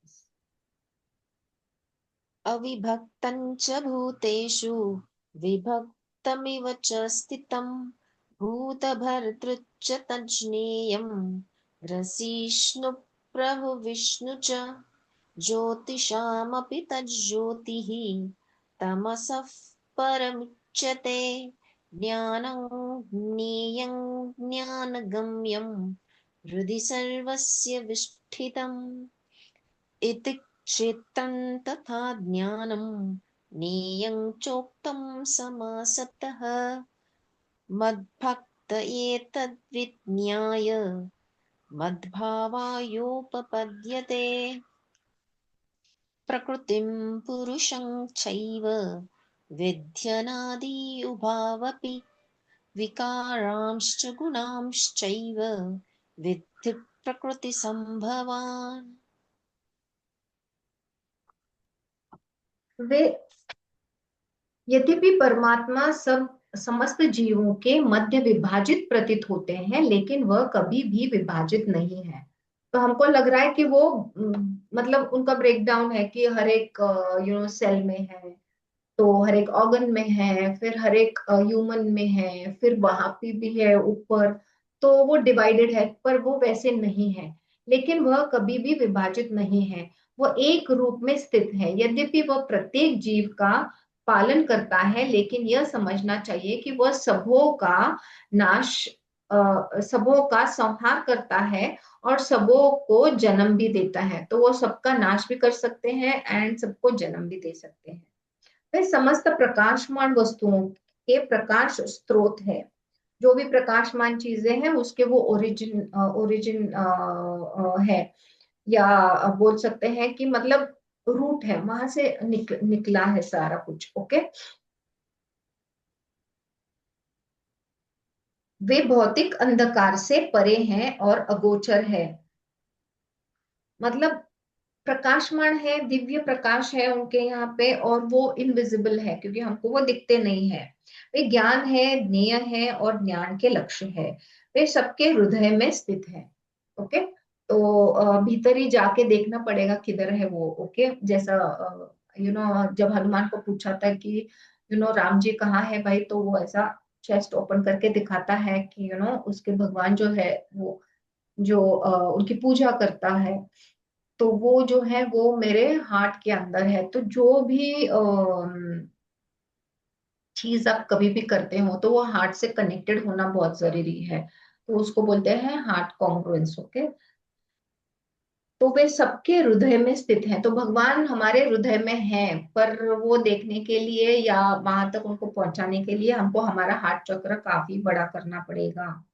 अविभक्तं च भूतेषु विभक्तमिव च स्थितं भूतभर्तृ च तज्ज्ञेयं ग्रसिष्णु प्रभुविष्णु च ज्योतिषामपि तज्ज्योतिः तमसः परमुच्यते ज्ञानं ज्ञेयं ज्ञानगम्यं हृदि सर्वस्य विष्ठितम् इति क्षेत्रं तथा ज्ञानं ज्ञेयं चोक्तं समासतः मद्भक्त एतद्विज्ञाय मद्भावायोपपद्यते प्रकृतिं पुरुषं चैव विध्यनादि उभावपि विकारांश्च गुणांश्चैव विद्धि प्रकृतिसम्भवान्। वे यद्यपि परमात्मा सब समस्त जीवों के मध्य विभाजित प्रतीत होते हैं, लेकिन वह कभी भी विभाजित नहीं है। तो हमको लग रहा है कि वो मतलब उनका ब्रेकडाउन है कि हर एक सेल में है, तो हर एक ऑर्गन में है, फिर हर एक ह्यूमन में है, फिर वहां पे भी है ऊपर। तो वो डिवाइडेड है, पर वो वैसे नहीं है। लेकिन वह कभी भी विभाजित नहीं है, वो एक रूप में स्थित है। यद्यपि वह प्रत्येक जीव का पालन करता है, लेकिन यह समझना चाहिए कि वह सबों का नाश, सबों का संहार करता है और सबों को जन्म भी देता है। तो वो सबका नाश भी कर सकते हैं एंड सबको जन्म भी दे सकते हैं। वे समस्त प्रकाशमान वस्तुओं के प्रकाश स्रोत है। जो भी प्रकाशमान चीजें हैं उसके वो ओरिजिन है, या बोल सकते हैं कि मतलब रूट है, वहां से निकला है सारा कुछ, ओके। वे भौतिक अंधकार से परे हैं और अगोचर है, मतलब प्रकाशमान है, दिव्य प्रकाश है उनके यहाँ पे, और वो इनविजिबल है क्योंकि हमको वो दिखते नहीं है। वे ज्ञान है, ज्ञेय है और ज्ञान के लक्ष्य है। वे सबके हृदय में स्थित है। ओके, तो भीतर ही जाके देखना पड़ेगा किधर है वो। ओके, जैसा जब हनुमान को पूछा था कि राम जी कहाँ है भाई, तो वो ऐसा चेस्ट ओपन करके दिखाता है कि उसके भगवान जो है वो, जो उनकी पूजा करता है, तो वो जो है वो मेरे हार्ट के अंदर है। तो जो भी चीज आप कभी भी करते हो तो वो हार्ट से कनेक्टेड होना बहुत जरूरी है। तो उसको बोलते हैं हार्ट कॉन्ग्रुएंस। ओके, तो वे सबके हृदय में स्थित हैं। तो भगवान हमारे हृदय में हैं, पर वो देखने के लिए या वहां तक उनको पहुंचाने के लिए हमको हमारा हार्ट चक्र काफी बड़ा करना पड़ेगा।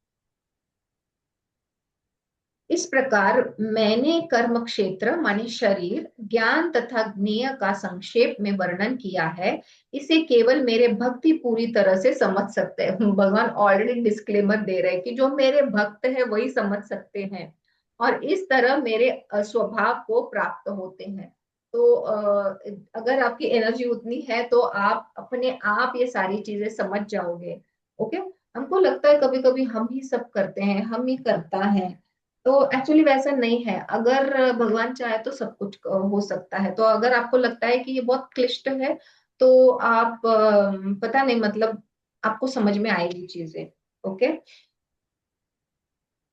इस प्रकार मैंने कर्म क्षेत्र माने शरीर, ज्ञान तथा ज्ञेय का संक्षेप में वर्णन किया है। इसे केवल मेरे भक्ति पूरी तरह से समझ सकते हैं। भगवान ऑलरेडी डिस्क्लेमर दे रहे हैं कि जो मेरे भक्त है वही समझ सकते हैं और इस तरह मेरे स्वभाव को प्राप्त होते हैं। तो अगर आपकी एनर्जी उतनी है तो आप अपने आप ये सारी चीजें समझ जाओगे। ओके, हमको लगता है कभी कभी हम ही सब करते हैं, हम ही करता है, तो एक्चुअली वैसा नहीं है। अगर भगवान चाहे तो सब कुछ हो सकता है। तो अगर आपको लगता है कि ये बहुत क्लिष्ट है तो आप पता नहीं, मतलब आपको समझ में आएगी चीजें। ओके,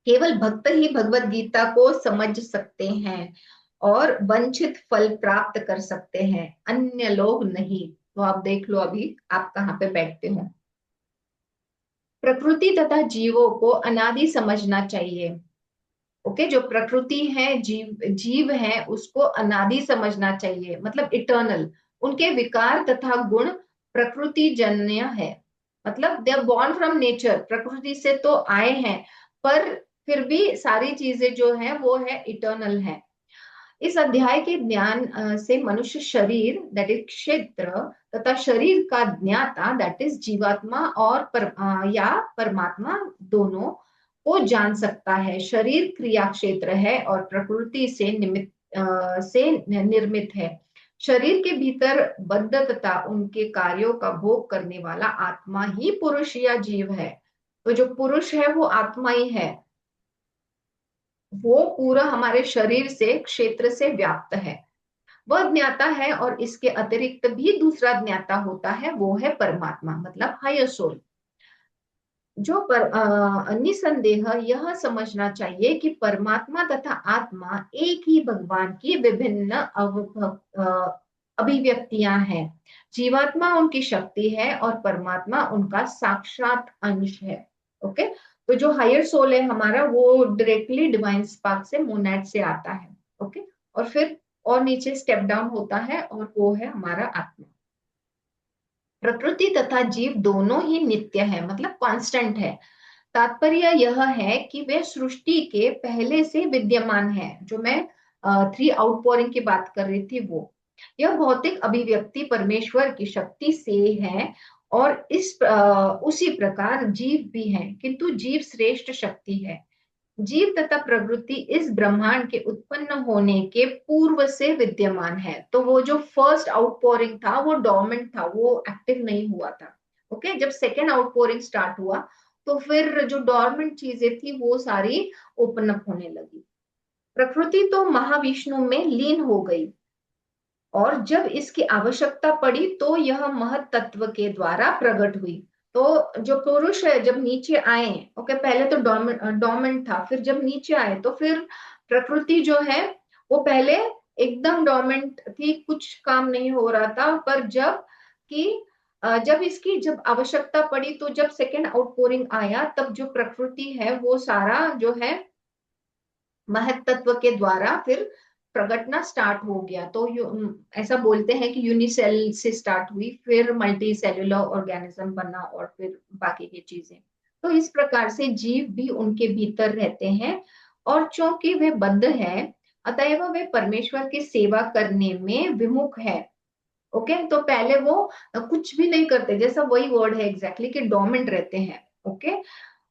केवल भक्त ही भगवत गीता को समझ सकते हैं और वांछित फल प्राप्त कर सकते हैं, अन्य लोग नहीं। तो आप देख लो अभी आप कहाँ पे बैठते हो। प्रकृति तथा जीवों को अनादि समझना चाहिए। ओके, जो प्रकृति है, जीव जीव है, उसको अनादि समझना चाहिए, मतलब इटर्नल। उनके विकार तथा गुण प्रकृति जन्य है, मतलब they are born from nature, प्रकृति से तो आए हैं, पर फिर भी सारी चीजें जो है वो है इटर्नल है। इस अध्याय के ज्ञान से मनुष्य शरीर दैट इज क्षेत्र तथा शरीर का ज्ञाता दैट इज जीवात्मा और या परमात्मा दोनों को जान सकता है। शरीर क्रिया क्षेत्र है और प्रकृति से निर्मित है। शरीर के भीतर बद्ध तथा उनके कार्यों का भोग करने वाला आत्मा ही पुरुष या जीव है। तो जो पुरुष है वो आत्मा ही है, वो पूरा हमारे शरीर से क्षेत्र से व्याप्त है। वह ज्ञाता है और इसके अतिरिक्त भी दूसरा ज्ञाता होता है, वो है परमात्मा, मतलब हायर सोल। जो पर निसंदेह यह समझना चाहिए कि परमात्मा तथा आत्मा एक ही भगवान की विभिन्न अभिव्यक्तियां हैं। जीवात्मा उनकी शक्ति है और परमात्मा उनका साक्षात अंश है। ओके, तो जो हायर सोल है हमारा वो डायरेक्टली डिवाइन स्पार्क से, मोनेड से आता है। ओके, और फिर और नीचे स्टेप डाउन होता है और वो है हमारा आत्मा। प्रकृति तथा जीव दोनों ही नित्य है, मतलब कांस्टेंट है। तात्पर्य यह है कि वे सृष्टि के पहले से विद्यमान है। जो मैं थ्री आउटपोरिंग की बात कर रही थी वो, यह भौतिक अभिव्यक्ति परमेश्वर की शक्ति से है और उसी प्रकार जीव भी है, किंतु जीव श्रेष्ठ शक्ति है। जीव तथा प्रकृति इस ब्रह्मांड के उत्पन्न होने के पूर्व से विद्यमान है। तो वो जो फर्स्ट आउटपोरिंग था वो डोर्मेंट था, वो एक्टिव नहीं हुआ था। ओके, जब सेकेंड आउटपोरिंग स्टार्ट हुआ तो फिर जो डोर्मेंट चीजें थी वो सारी ओपन अप होने लगी। प्रकृति तो महाविष्णु में लीन हो गई और जब इसकी आवश्यकता पड़ी तो यह महत तत्व के द्वारा प्रकट हुई। तो जो पुरुष है जब नीचे आए, ओके, पहले तो डोमेंट था, फिर जब नीचे आए तो फिर प्रकृति जो है वो पहले एकदम डोमेंट थी, कुछ काम नहीं हो रहा था, पर जब इसकी जब आवश्यकता पड़ी तो जब सेकेंड आउटपोरिंग आया तब जो प्रकृति है वो सारा जो है महत्त्व के द्वारा फिर प्रकटना स्टार्ट हो गया। तो ऐसा बोलते हैं कि यूनिसेल से स्टार्ट हुई, फिर मल्टी सेल्युलर ऑर्गेनिज्म बना और फिर बाकी की चीजें। तो इस प्रकार से जीव भी उनके भीतर रहते हैं और चूंकि वे बद्ध है अतएव वे परमेश्वर की सेवा करने में विमुख है। ओके, तो पहले वो कुछ भी नहीं करते, जैसा वही वर्ड है एग्जैक्टली कि डोमेंट रहते हैं। ओके,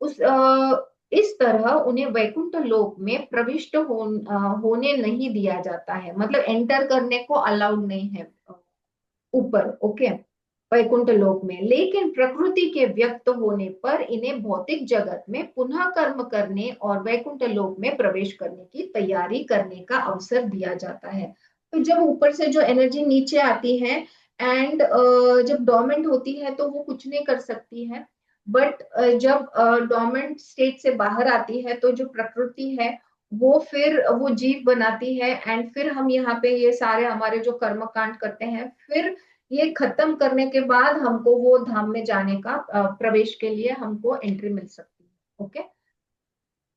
उस इस तरह उन्हें वैकुंठ लोक में प्रविष्ट होने नहीं दिया जाता है, मतलब एंटर करने को अलाउड नहीं है ऊपर, ओके, वैकुंठ लोक में। लेकिन प्रकृति के व्यक्त होने पर इन्हें भौतिक जगत में पुनः कर्म करने और वैकुंठ लोक में प्रवेश करने की तैयारी करने का अवसर दिया जाता है। तो जब ऊपर से जो एनर्जी नीचे आती है एंड जब डोमेंट होती है तो वो कुछ नहीं कर सकती है, बट जब डोमेंट स्टेट से बाहर आती है तो जो प्रकृति है वो फिर वो जीव बनाती है, एंड फिर हम यहाँ पे ये सारे हमारे जो कर्म कांड करते हैं, फिर ये खत्म करने के बाद हमको वो धाम में जाने का प्रवेश के लिए हमको एंट्री मिल सकती है, ओके।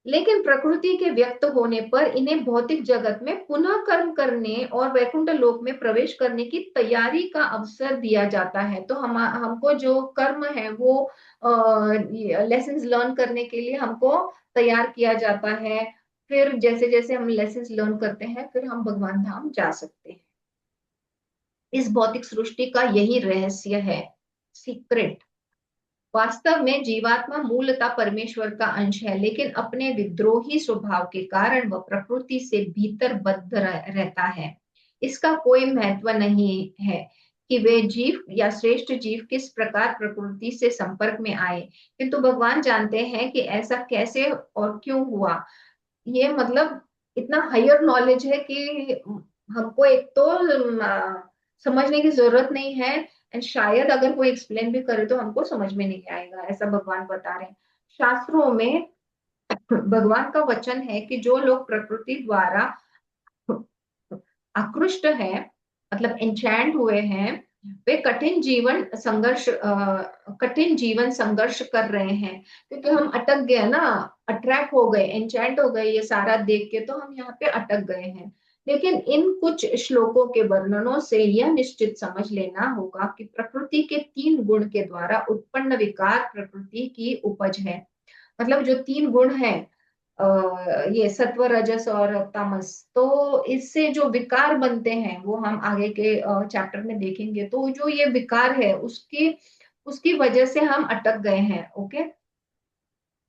लेकिन प्रकृति के व्यक्त होने पर इन्हें भौतिक जगत में पुनः कर्म करने और वैकुंठ लोक में प्रवेश करने की तैयारी का अवसर दिया जाता है। तो हमको जो कर्म है वो लेसन्स लर्न करने के लिए हमको तैयार किया जाता है। फिर जैसे जैसे हम लेसन्स लर्न करते हैं फिर हम भगवान धाम जा सकते हैं। इस भौतिक सृष्टि का यही रहस्य है, सीक्रेट। वास्तव में जीवात्मा मूलतः परमेश्वर का अंश है, लेकिन अपने विद्रोही स्वभाव के कारण वह प्रकृति से भीतर बद्ध रहता है। इसका कोई महत्व नहीं है कि वे जीव या श्रेष्ठ जीव किस प्रकार प्रकृति से संपर्क में आए, किंतु भगवान जानते हैं कि ऐसा कैसे और क्यों हुआ। ये मतलब इतना हायर नॉलेज है कि हमको एक तो समझने की जरूरत नहीं है, एंड शायद अगर कोई एक्सप्लेन भी करे तो हमको समझ में नहीं आएगा, ऐसा भगवान बता रहे हैं। शास्त्रों में भगवान का वचन है कि जो लोग प्रकृति द्वारा आकृष्ट है, मतलब एंचैंट हुए हैं, वे कठिन जीवन संघर्ष कर रहे हैं, क्योंकि हम अटक गए ना, अट्रैक्ट हो गए, एंचैंट हो गए ये सारा देख के, तो हम यहाँ पे अटक गए हैं। लेकिन इन कुछ श्लोकों के वर्णनों से यह निश्चित समझ लेना होगा कि प्रकृति के 3 गुण के द्वारा उत्पन्न विकार प्रकृति की उपज है। मतलब जो 3 गुण हैं, ये सत्व रजस और तमस, तो इससे जो विकार बनते हैं वो हम आगे के चैप्टर में देखेंगे। तो जो ये विकार है उसकी उसकी वजह से हम अटक गए हैं, ओके।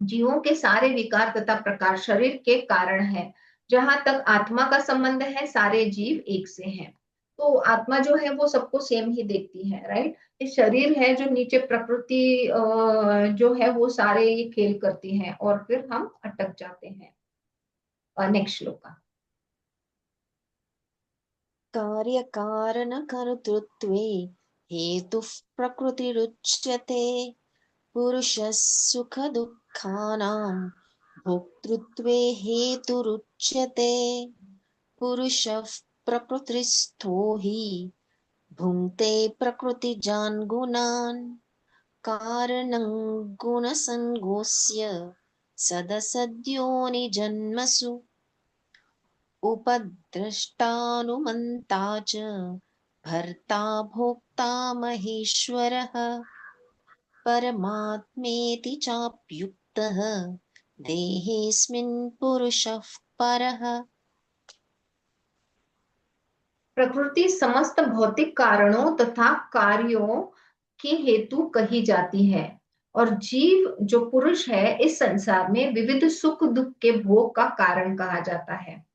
जीवों के सारे विकार तथा प्रकार शरीर के कारण है। जहां तक आत्मा का संबंध है सारे जीव एक से हैं। तो आत्मा जो है वो सबको सेम ही देखती है, राइट। ये शरीर है जो नीचे प्रकृति जो है वो सारे ये खेल करती है और फिर हम अटक जाते हैं। नेक्स्ट श्लोक का। कार्यकारणकर्तृत्वे हेतुः प्रकृतिरुच्यते पुरुषः सुखदुःखानां भोक्तृत्वे हेतुरुच्यते पुरुषः प्रकृतिस्थो हि भुङ्क्ते प्रकृतिजान् गुणान् कारणं गुणसङ्गोऽस्य सदसद्योनिजन्मसु उपद्रष्टानुमन्ता च भर्ता भोक्ता महेश्वरः परमात्मेति चाप्युक्तः देहेऽस्मिन् पुरुषः परः। प्रकृति समस्त भौतिक कारणों तथा कार्यों की हेतु कही जाती है, और जीव जो पुरुष है इस संसार में विविध सुख दुख के भोग का कारण कहा जाता है।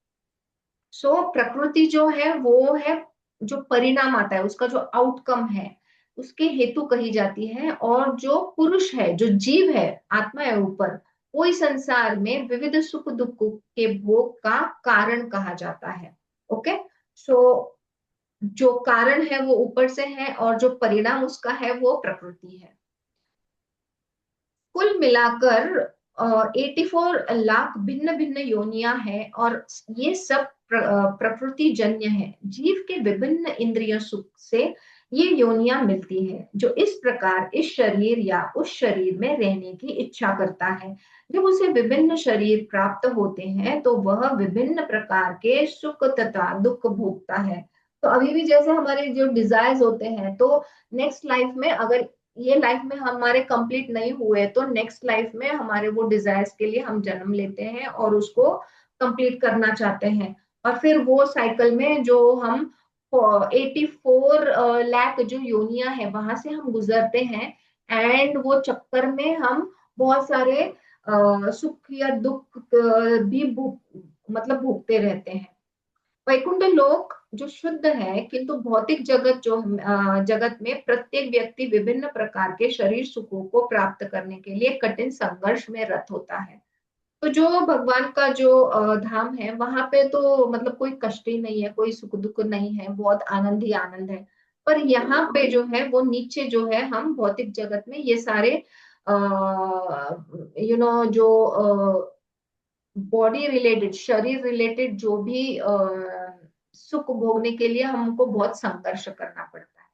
सो प्रकृति जो है वो है जो परिणाम आता है, उसका जो आउटकम है उसके हेतु कही जाती है, और जो पुरुष है जो जीव है आत्मा है ऊपर, वो इस संसार में विविध सुख दुख के भोग का कारण कहा जाता है, ओके। सो जो कारण है वो ऊपर से है और जो परिणाम उसका है वो प्रकृति है। कुल मिलाकर 84 लाख भिन्न भिन्न योनियां हैं, और ये सब प्रकृति जन्य है। जीव के विभिन्न इंद्रिय सुख से ये योनियां मिलती है, जो इस प्रकार इस शरीर या उस शरीर में रहने की इच्छा करता है। जब उसे विभिन्न शरीर प्राप्त होते हैं तो वह विभिन्न प्रकार के सुख तथा दुख भोगता है। तो अभी भी जैसे हमारे जो डिजायर्स होते हैं, तो नेक्स्ट लाइफ में अगर ये लाइफ में हमारे कंप्लीट नहीं हुए तो नेक्स्ट लाइफ में हमारे वो डिजायर्स के लिए हम जन्म लेते हैं और उसको कंप्लीट करना चाहते हैं, और फिर वो साइकिल में जो हम 84 लाख जो योनिया है वहां से हम गुजरते हैं, एंड वो चक्कर में हम बहुत सारे सुख या दुख भी मतलब भोगते रहते हैं। वैकुंठ लोक जो शुद्ध है, किंतु भौतिक जगत जो जगत में प्रत्येक व्यक्ति विभिन्न प्रकार के शरीर सुखों को प्राप्त करने के लिए कठिन संघर्ष में रत होता है। तो जो भगवान का जो धाम है, वहां पे तो मतलब कोई कष्ट ही नहीं है, कोई सुख दुख नहीं है, बहुत आनंद ही आनंद है। पर यहाँ पे जो है वो नीचे जो है, हम भौतिक जगत में ये सारे जो बॉडी रिलेटेड, शरीर रिलेटेड जो भी सुख भोगने के लिए हमको बहुत संघर्ष करना पड़ता है।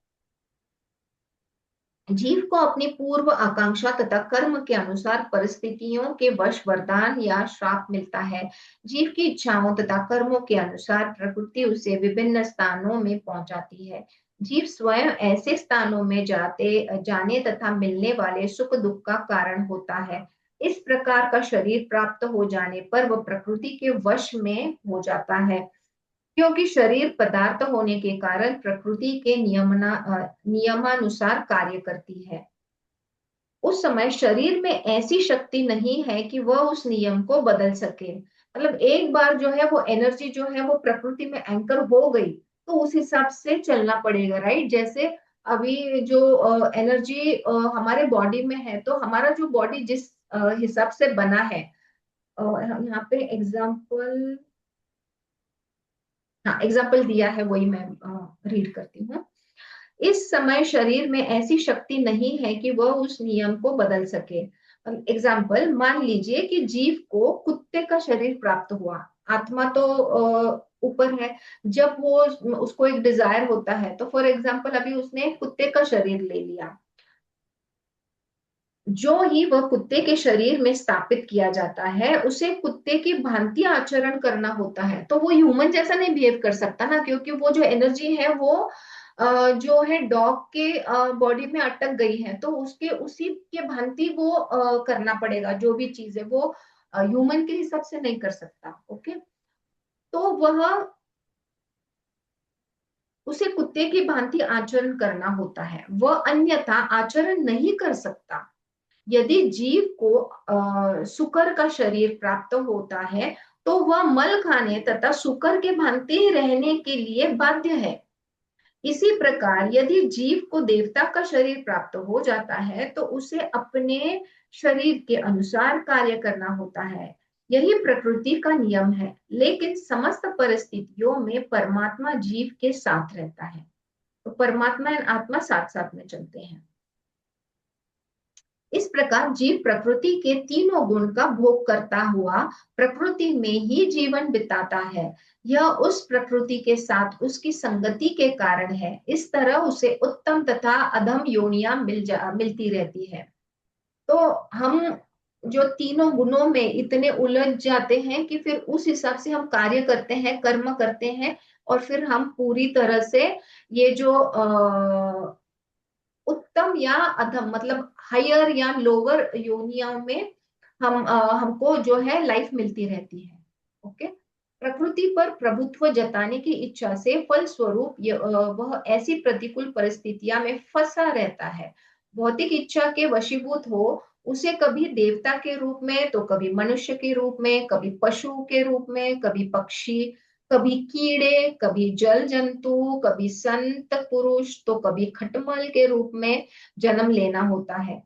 जीव को अपनी पूर्व आकांक्षा तथा कर्म के अनुसार परिस्थितियों के वश वरदान या श्राप मिलता है। जीव की इच्छाओं तथा कर्मों के अनुसार प्रकृति उसे विभिन्न स्थानों में पहुंचाती है। जीव स्वयं ऐसे स्थानों में जाने तथा मिलने वाले सुख दुख का कारण होता है। इस प्रकार का शरीर प्राप्त हो जाने पर वह प्रकृति के वश में हो जाता है, क्योंकि शरीर पदार्थ होने के कारण प्रकृति के नियमानुसार कार्य करती है। उस समय शरीर में ऐसी शक्ति नहीं है कि वह उस नियम को बदल सके। मतलब एक बार जो है वो एनर्जी जो है वो प्रकृति में एंकर हो गई, तो उस हिसाब से चलना पड़ेगा, राइट। जैसे अभी जो एनर्जी हमारे बॉडी में है, तो हमारा जो बॉडी जिस हिसाब से बना है, यहाँ पे एग्जाम्पल, हाँ एग्जाम्पल दिया है, वही मैं रीड करती हूँ। इस समय शरीर में ऐसी शक्ति नहीं है कि वह उस नियम को बदल सके। एग्जाम्पल, मान लीजिए कि जीव को कुत्ते का शरीर प्राप्त हुआ। आत्मा तो ऊपर है। जब वो उसको एक डिजायर होता है, तो फॉर एग्जाम्पल अभी उसने कुत्ते का शरीर ले लिया। जो ही वह कुत्ते के शरीर में स्थापित किया जाता है, उसे कुत्ते की भांति आचरण करना होता है। तो वो ह्यूमन जैसा नहीं बिहेव कर सकता ना, क्योंकि वो जो एनर्जी है वो जो है डॉग के बॉडी में अटक गई है, तो उसके उसी के भांति वो करना पड़ेगा। जो भी चीज है वो ह्यूमन के हिसाब से नहीं कर सकता। ओके, तो वह उसे कुत्ते की भांति आचरण करना होता है, वह अन्यथा आचरण नहीं कर सकता। यदि जीव को शुकर का शरीर प्राप्त होता है, तो वह मल खाने तथा शुकर के भांति रहने के लिए बाध्य है। इसी प्रकार यदि जीव को देवता का शरीर प्राप्त हो जाता है, तो उसे अपने शरीर के अनुसार कार्य करना होता है। यही प्रकृति का नियम है। लेकिन समस्त परिस्थितियों में परमात्मा जीव के साथ रहता है। तो परमात्मा और आत्मा साथ साथ में चलते हैं। इस प्रकार जीव प्रकृति के तीनों गुण का भोग करता हुआ प्रकृति में ही जीवन बिताता है। यह उस प्रकृति के साथ उसकी संगति के कारण है। इस तरह उसे उत्तम तथा अधम योनियां मिलती रहती है। तो हम जो तीनों गुणों में इतने उलझ जाते हैं कि फिर उस हिसाब से हम कार्य करते हैं, कर्म करते हैं, और फिर हम पूरी तरह से ये जो उत्तम या अधम, मतलब हायर या लोअर योनियों में हमको जो है लाइफ मिलती रहती है। ओके, प्रकृति पर प्रभुत्व जताने की इच्छा से फलस्वरूप वह ऐसी प्रतिकूल परिस्थितियां में फंसा रहता है। भौतिक इच्छा के वशीभूत हो उसे कभी देवता के रूप में, तो कभी मनुष्य के रूप में, कभी पशु के रूप में, कभी पक्षी, कभी कीड़े, कभी जल जंतु, कभी संत पुरुष, तो कभी खटमल के रूप में जन्म लेना होता है।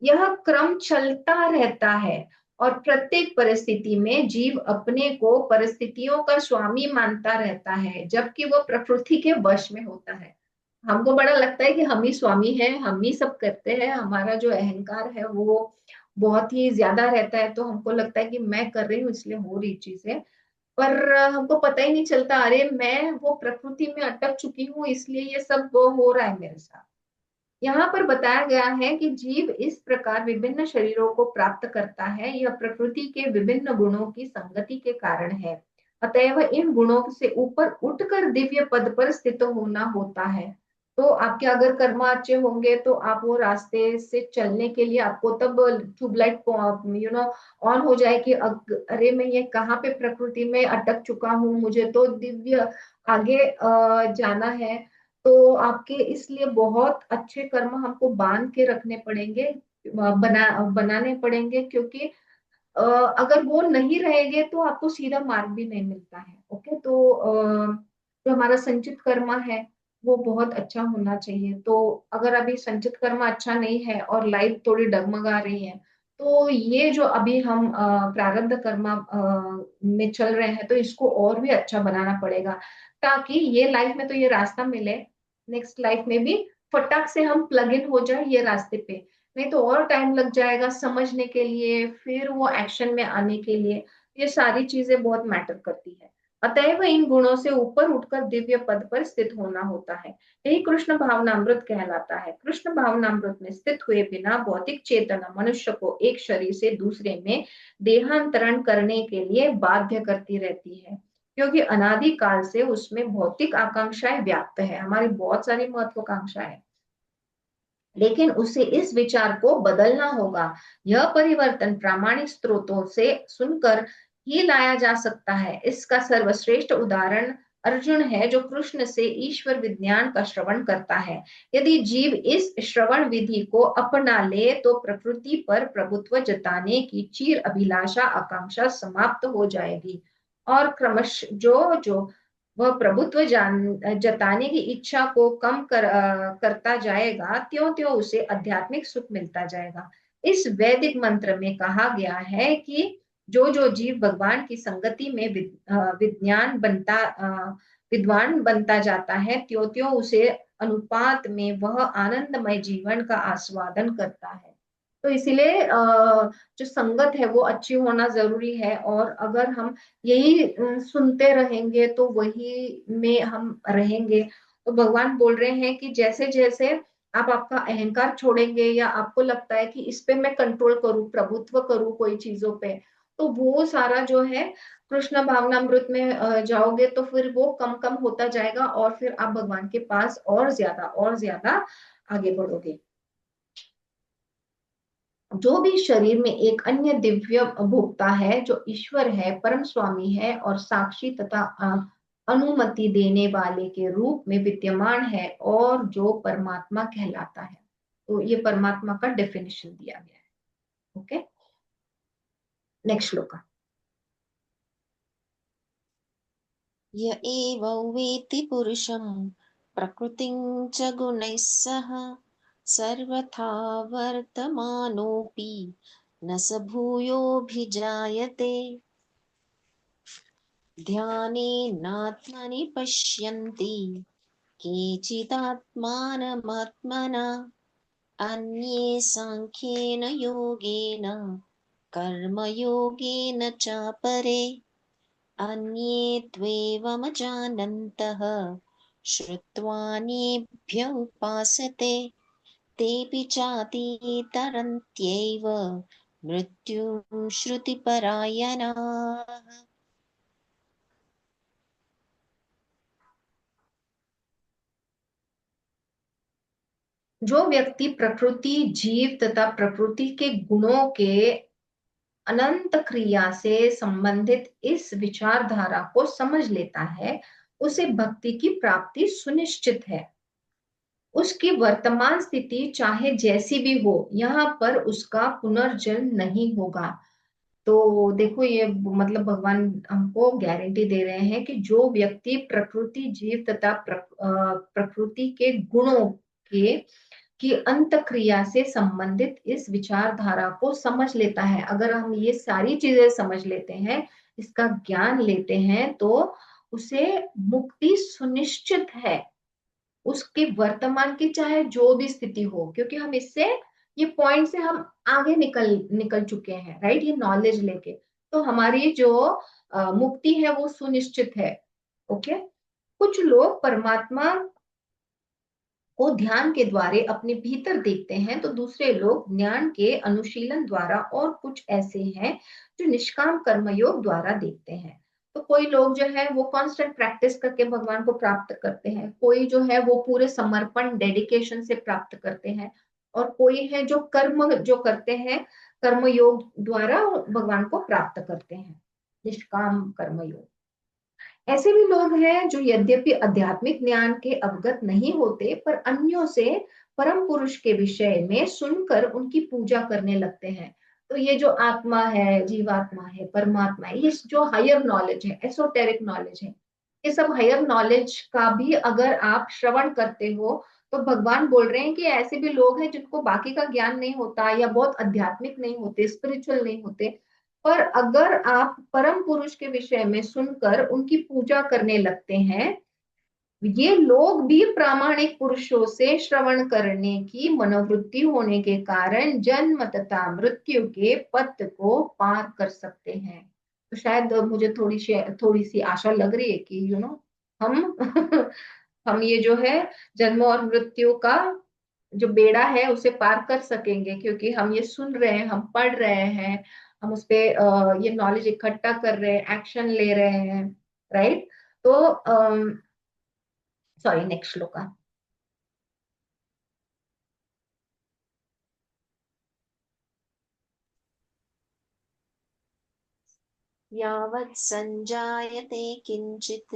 यह क्रम चलता रहता है, और प्रत्येक परिस्थिति में जीव अपने को परिस्थितियों का स्वामी मानता रहता है, जबकि वह प्रकृति के वश में होता है। हमको बड़ा लगता है कि हम ही स्वामी हैं, हम ही सब करते हैं। हमारा जो अहंकार है वो बहुत ही ज्यादा रहता है, तो हमको लगता है कि मैं कर रही हूँ इसलिए हो रही चीजें। पर हमको पता ही नहीं चलता, अरे मैं वो प्रकृति में अटक चुकी हूँ, इसलिए ये सब हो रहा है मेरे साथ। यहाँ पर बताया गया है कि जीव इस प्रकार विभिन्न शरीरों को प्राप्त करता है, यह प्रकृति के विभिन्न गुणों की संगति के कारण है। अतएव इन गुणों से ऊपर उठकर दिव्य पद पर स्थित होना होता है। तो आपके अगर कर्म अच्छे होंगे, तो आप वो रास्ते से चलने के लिए आपको तब ट्यूबलाइट ऑन हो जाए कि अरे मैं ये कहाँ पे प्रकृति में अटक चुका हूँ, मुझे तो दिव्य आगे जाना है। तो आपके इसलिए बहुत अच्छे कर्म हमको बांध के रखने पड़ेंगे, बनाने पड़ेंगे, क्योंकि अगर वो नहीं रहेंगे तो आपको सीधा मार्ग भी नहीं मिलता है। ओके, तो जो हमारा संचित कर्मा है वो बहुत अच्छा होना चाहिए। तो अगर अभी संचित कर्मा अच्छा नहीं है और लाइफ थोड़ी डगमगा रही है, तो ये जो अभी हम प्रारब्ध कर्मा में चल रहे हैं, तो इसको और भी अच्छा बनाना पड़ेगा, ताकि ये लाइफ में तो ये रास्ता मिले, नेक्स्ट लाइफ में भी फटाक से हम प्लग इन हो जाए ये रास्ते पे। नहीं तो और टाइम लग जाएगा समझने के लिए, फिर वो एक्शन में आने के लिए। ये सारी चीजें बहुत मैटर करती है। अतएव इन गुणों से ऊपर उठकर दिव्य पद पर स्थित होना होता है। यही कृष्ण भावनामृत कहलाता है। कृष्ण भावनामृत में स्थित हुए बिना भौतिक चेतना मनुष्य को एक शरीर से दूसरे में देहांतरण करने के लिए बाध्य करती रहती है, क्योंकि अनादि काल से उसमें भौतिक आकांक्षाएं व्याप्त है, हमारी बहुत सारी महत्वाकांक्षाएं। लेकिन उसे इस विचार को बदलना होगा। यह परिवर्तन प्रामाणिक स्रोतों से सुनकर ही लाया जा सकता है। इसका सर्वश्रेष्ठ उदाहरण अर्जुन है, जो कृष्ण से ईश्वर विज्ञान का श्रवण करता है। यदि जीव इस श्रवण विधि को अपना ले तो प्रकृति पर प्रभुत्व जताने की चीर अभिलाषा आकांक्षा समाप्त हो जाएगी, और क्रमश जो जो वह प्रभुत्व जताने की इच्छा को कम करता जाएगा, त्यों त्यों उसे आध्यात्मिक सुख मिलता जाएगा। इस वैदिक मंत्र में कहा गया है कि जो जो जीव भगवान की संगति में विद्वान बनता जाता है, त्यों त्यों उसे अनुपात में वह आनंदमय जीवन का आस्वादन करता है। तो इसीलिए जो संगत है वो अच्छी होना जरूरी है। और अगर हम यही सुनते रहेंगे तो वही में हम रहेंगे। तो भगवान बोल रहे हैं कि जैसे जैसे आप आपका अहंकार छोड़ेंगे, या आपको लगता है कि इस पे मैं कंट्रोल करूं, प्रभुत्व करूं कोई चीजों पे, तो वो सारा जो है कृष्ण भावनामृत में जाओगे तो फिर वो कम कम होता जाएगा, और फिर आप भगवान के पास और ज्यादा आगे बढ़ोगे। जो भी शरीर में एक अन्य दिव्य भोक्ता है, जो ईश्वर है, परम स्वामी है और साक्षी तथा अनुमति देने वाले के रूप में विद्यमान है, और जो परमात्मा कहलाता है। तो ये परमात्मा का डेफिनेशन दिया गया है। ओके, नेक्स्ट श्लोक। य एव वेत्ति पुरुषं प्रकृतिं च गुणैः सह सर्वथा वर्तमानोऽपि न स भूयोऽभिजायते। ध्यानेनात्मनि पश्यन्ति केचिदात्मानमात्मना, अन्ये साङ्ख्येन योगेन कर्मयोगेन चापरे, अन्ये त्वेवमजानन्तः श्रुत्वान्येभ्य उपासते, तेऽपि चातितरन्त्यैव मृत्युं श्रुतिपरायणाः। जो व्यक्ति प्रकृति, जीव तथा प्रकृति के गुणों के अनंत क्रिया से संबंधित इस विचारधारा को समझ लेता है, उसे भक्ति की प्राप्ति सुनिश्चित है। उसकी वर्तमान स्थिति चाहे जैसी भी हो, यहाँ पर उसका पुनर्जन्म नहीं होगा। तो देखो, ये मतलब भगवान हमको गारंटी दे रहे हैं कि जो व्यक्ति प्रकृति, जीव तथा प्रकृति के गुणों के की अंत क्रिया से संबंधित इस विचारधारा को समझ लेता है, अगर हम ये सारी चीजें समझ लेते हैं, इसका ज्ञान लेते हैं, तो उसे मुक्ति सुनिश्चित है, उसके वर्तमान की चाहे जो भी स्थिति हो। क्योंकि हम इससे, ये पॉइंट से हम आगे निकल निकल चुके हैं, राइट, ये नॉलेज लेके। तो हमारी जो मुक्ति है वो सुनिश्चित है। ओके, कुछ लोग परमात्मा को ध्यान के द्वारा अपने भीतर देखते हैं, तो दूसरे लोग ज्ञान के अनुशीलन द्वारा, और कुछ ऐसे हैं जो निष्काम कर्मयोग द्वारा देखते हैं। तो कोई लोग जो है वो कांस्टेंट प्रैक्टिस करके भगवान को प्राप्त करते हैं, कोई जो है वो पूरे समर्पण डेडिकेशन से प्राप्त करते हैं, और कोई है जो कर्म जो करते हैं, कर्मयोग द्वारा भगवान को प्राप्त करते हैं, निष्काम कर्मयोग। ऐसे भी लोग हैं जो यद्यपि आध्यात्मिक ज्ञान के अवगत नहीं होते, पर अन्यों से परम पुरुष के विषय में सुनकर उनकी पूजा करने लगते हैं। तो ये जो आत्मा है, जीवात्मा है, परमात्मा है, ये जो हायर नॉलेज है, एसोटेरिक नॉलेज है, ये सब हायर नॉलेज का भी अगर आप श्रवण करते हो, तो भगवान बोल रहे हैं कि ऐसे भी लोग हैं जिनको बाकी का ज्ञान नहीं होता या बहुत आध्यात्मिक नहीं होते, स्पिरिचुअल नहीं होते, पर अगर आप परम पुरुष के विषय में सुनकर उनकी पूजा करने लगते हैं, ये लोग भी प्रामाणिक पुरुषों से श्रवण करने की मनोवृत्ति होने के कारण जन्म तथा मृत्यु के पथ को पार कर सकते हैं। तो शायद मुझे थोड़ी सी आशा लग रही है कि हम हम ये जो है जन्म और मृत्यु का जो बेड़ा है उसे पार कर सकेंगे, क्योंकि हम ये सुन रहे हैं, हम पढ़ रहे हैं, हम उस पे ये नॉलेज इकट्ठा कर रहे हैं, एक्शन ले रहे हैं, राइट। तो सॉरी, नेक्स्ट श्लोका। यावत् सञ्जायते किञ्चित्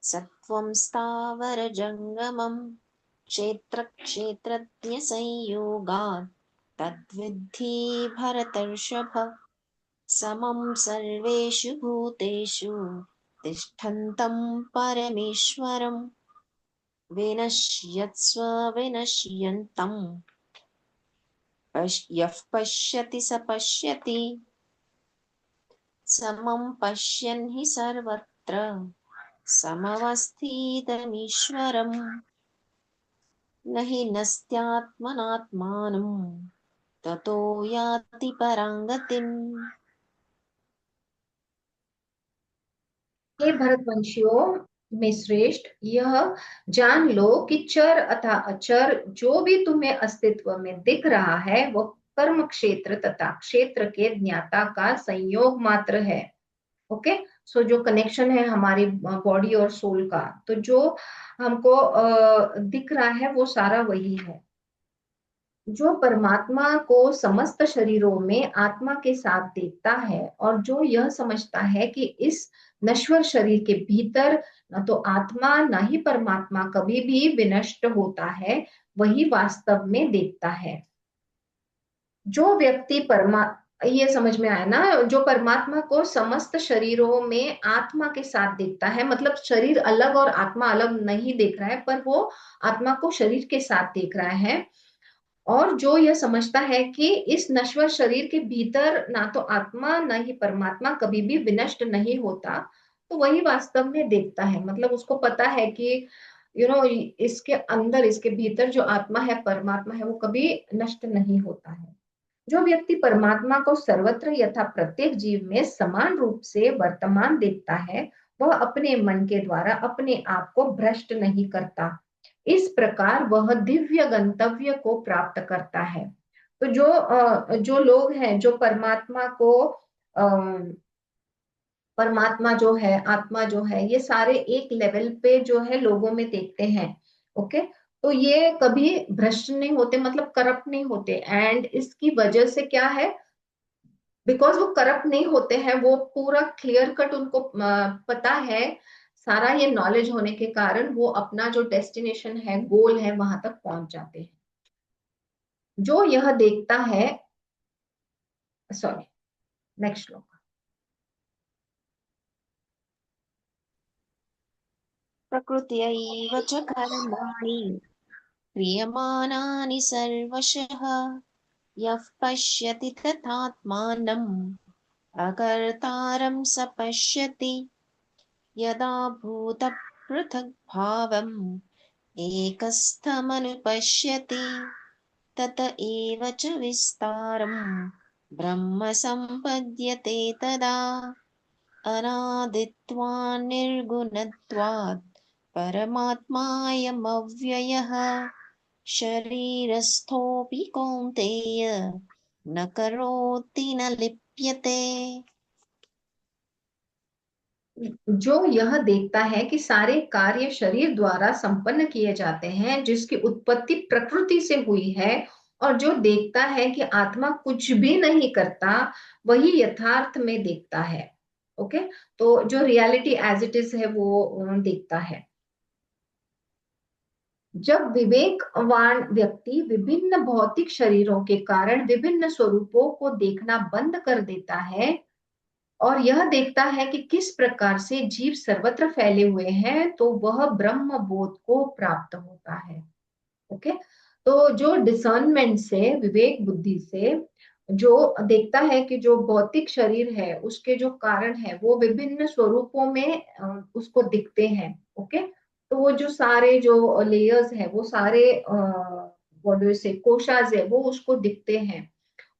सत्त्वं स्थावरजङ्गमं क्षेत्रक्षेत्रज्ञसंयोगात् तद्विद्धि भरतर्षभ। समं सर्वेषु भूतेषु तिष्ठन्तं परमेश्वरं विनश्यत्स्व विनश्यन्तं यः पश्यति स पश्यति समं पश्यन् हि सर्वत्र समवस्थितमीश्वरम् न हि नस्त्यात्मनात्मानं ततो याति पराङ्गतिम्। हे भरतवंशियों में श्रेष्ठ, यह जान लो कि चर अथा अचर जो भी तुम्हें अस्तित्व में दिख रहा है, वह कर्म क्षेत्र तथा क्षेत्र के ज्ञाता का संयोग मात्र है। ओके। सो जो कनेक्शन है हमारी बॉडी और सोल का, तो जो हमको दिख रहा है वो सारा वही है। जो परमात्मा को समस्त शरीरों में आत्मा के साथ देखता है और जो यह समझता है कि इस नश्वर शरीर के भीतर न तो आत्मा न ही परमात्मा कभी भी विनष्ट होता है, वही वास्तव में देखता है। जो व्यक्ति ये समझ में आया ना, जो परमात्मा को समस्त शरीरों में आत्मा के साथ देखता है, मतलब शरीर अलग और आत्मा अलग नहीं देख रहा है, पर वो आत्मा को शरीर के साथ देख रहा है। और जो यह समझता है कि इस नश्वर शरीर के भीतर ना तो आत्मा ना ही परमात्मा कभी भी विनष्ट नहीं होता, तो वही वास्तव में देखता है। मतलब उसको पता है कि इसके अंदर, इसके भीतर जो आत्मा है, परमात्मा है, वो कभी नष्ट नहीं होता है। जो व्यक्ति परमात्मा को सर्वत्र यथा प्रत्येक जीव में समान रूप से वर्तमान देखता है, वह अपने मन के द्वारा अपने आप को भ्रष्ट नहीं करता। इस प्रकार वह दिव्य गंतव्य को प्राप्त करता है। तो जो लोग हैं, जो परमात्मा को परमात्मा जो है, आत्मा जो है, ये सारे एक लेवल पे जो है लोगों में देखते हैं। ओके। तो ये कभी भ्रष्ट नहीं होते, मतलब करप्ट नहीं होते। एंड इसकी वजह से क्या है, बिकॉज वो करप्ट नहीं होते हैं, वो पूरा क्लियर कट उनको पता है। सारा ये नॉलेज होने के कारण वो अपना जो डेस्टिनेशन है, गोल है, वहां तक पहुंच जाते हैं। जो यह देखता है, सॉरी, नेक्स्ट श्लोक। प्रकृत्यैव च कर्माणि क्रियमाणानि सर्वशः यः पश्यति तथात्मानम् अकर्तारं स पश्यति यदा भूतपृथग्भावम् एकस्थमनुपश्यति तत एव च विस्तारं ब्रह्म सम्पद्यते तदा अनादित्वान् निर्गुणत्वात् परमात्मायमव्ययः शरीरस्थोऽपि कौन्तेय न करोति न लिप्यते। जो यह देखता है कि सारे कार्य शरीर द्वारा संपन्न किए जाते हैं, जिसकी उत्पत्ति प्रकृति से हुई है, और जो देखता है कि आत्मा कुछ भी नहीं करता, वही यथार्थ में देखता है। ओके। तो जो रियलिटी एज इट इज है वो देखता है। जब विवेकवान व्यक्ति विभिन्न भौतिक शरीरों के कारण विभिन्न स्वरूपों को देखना बंद कर देता है और यह देखता है कि किस प्रकार से जीव सर्वत्र फैले हुए हैं, तो वह ब्रह्म बोध को प्राप्त होता है। ओके। तो जो डिसर्नमेंट से, विवेक बुद्धि से जो देखता है कि जो भौतिक शरीर है उसके जो कारण है वो विभिन्न स्वरूपों में उसको दिखते हैं। ओके। तो वो जो सारे जो लेयर्स है वो सारे बॉडी से कोशाज है वो उसको दिखते हैं,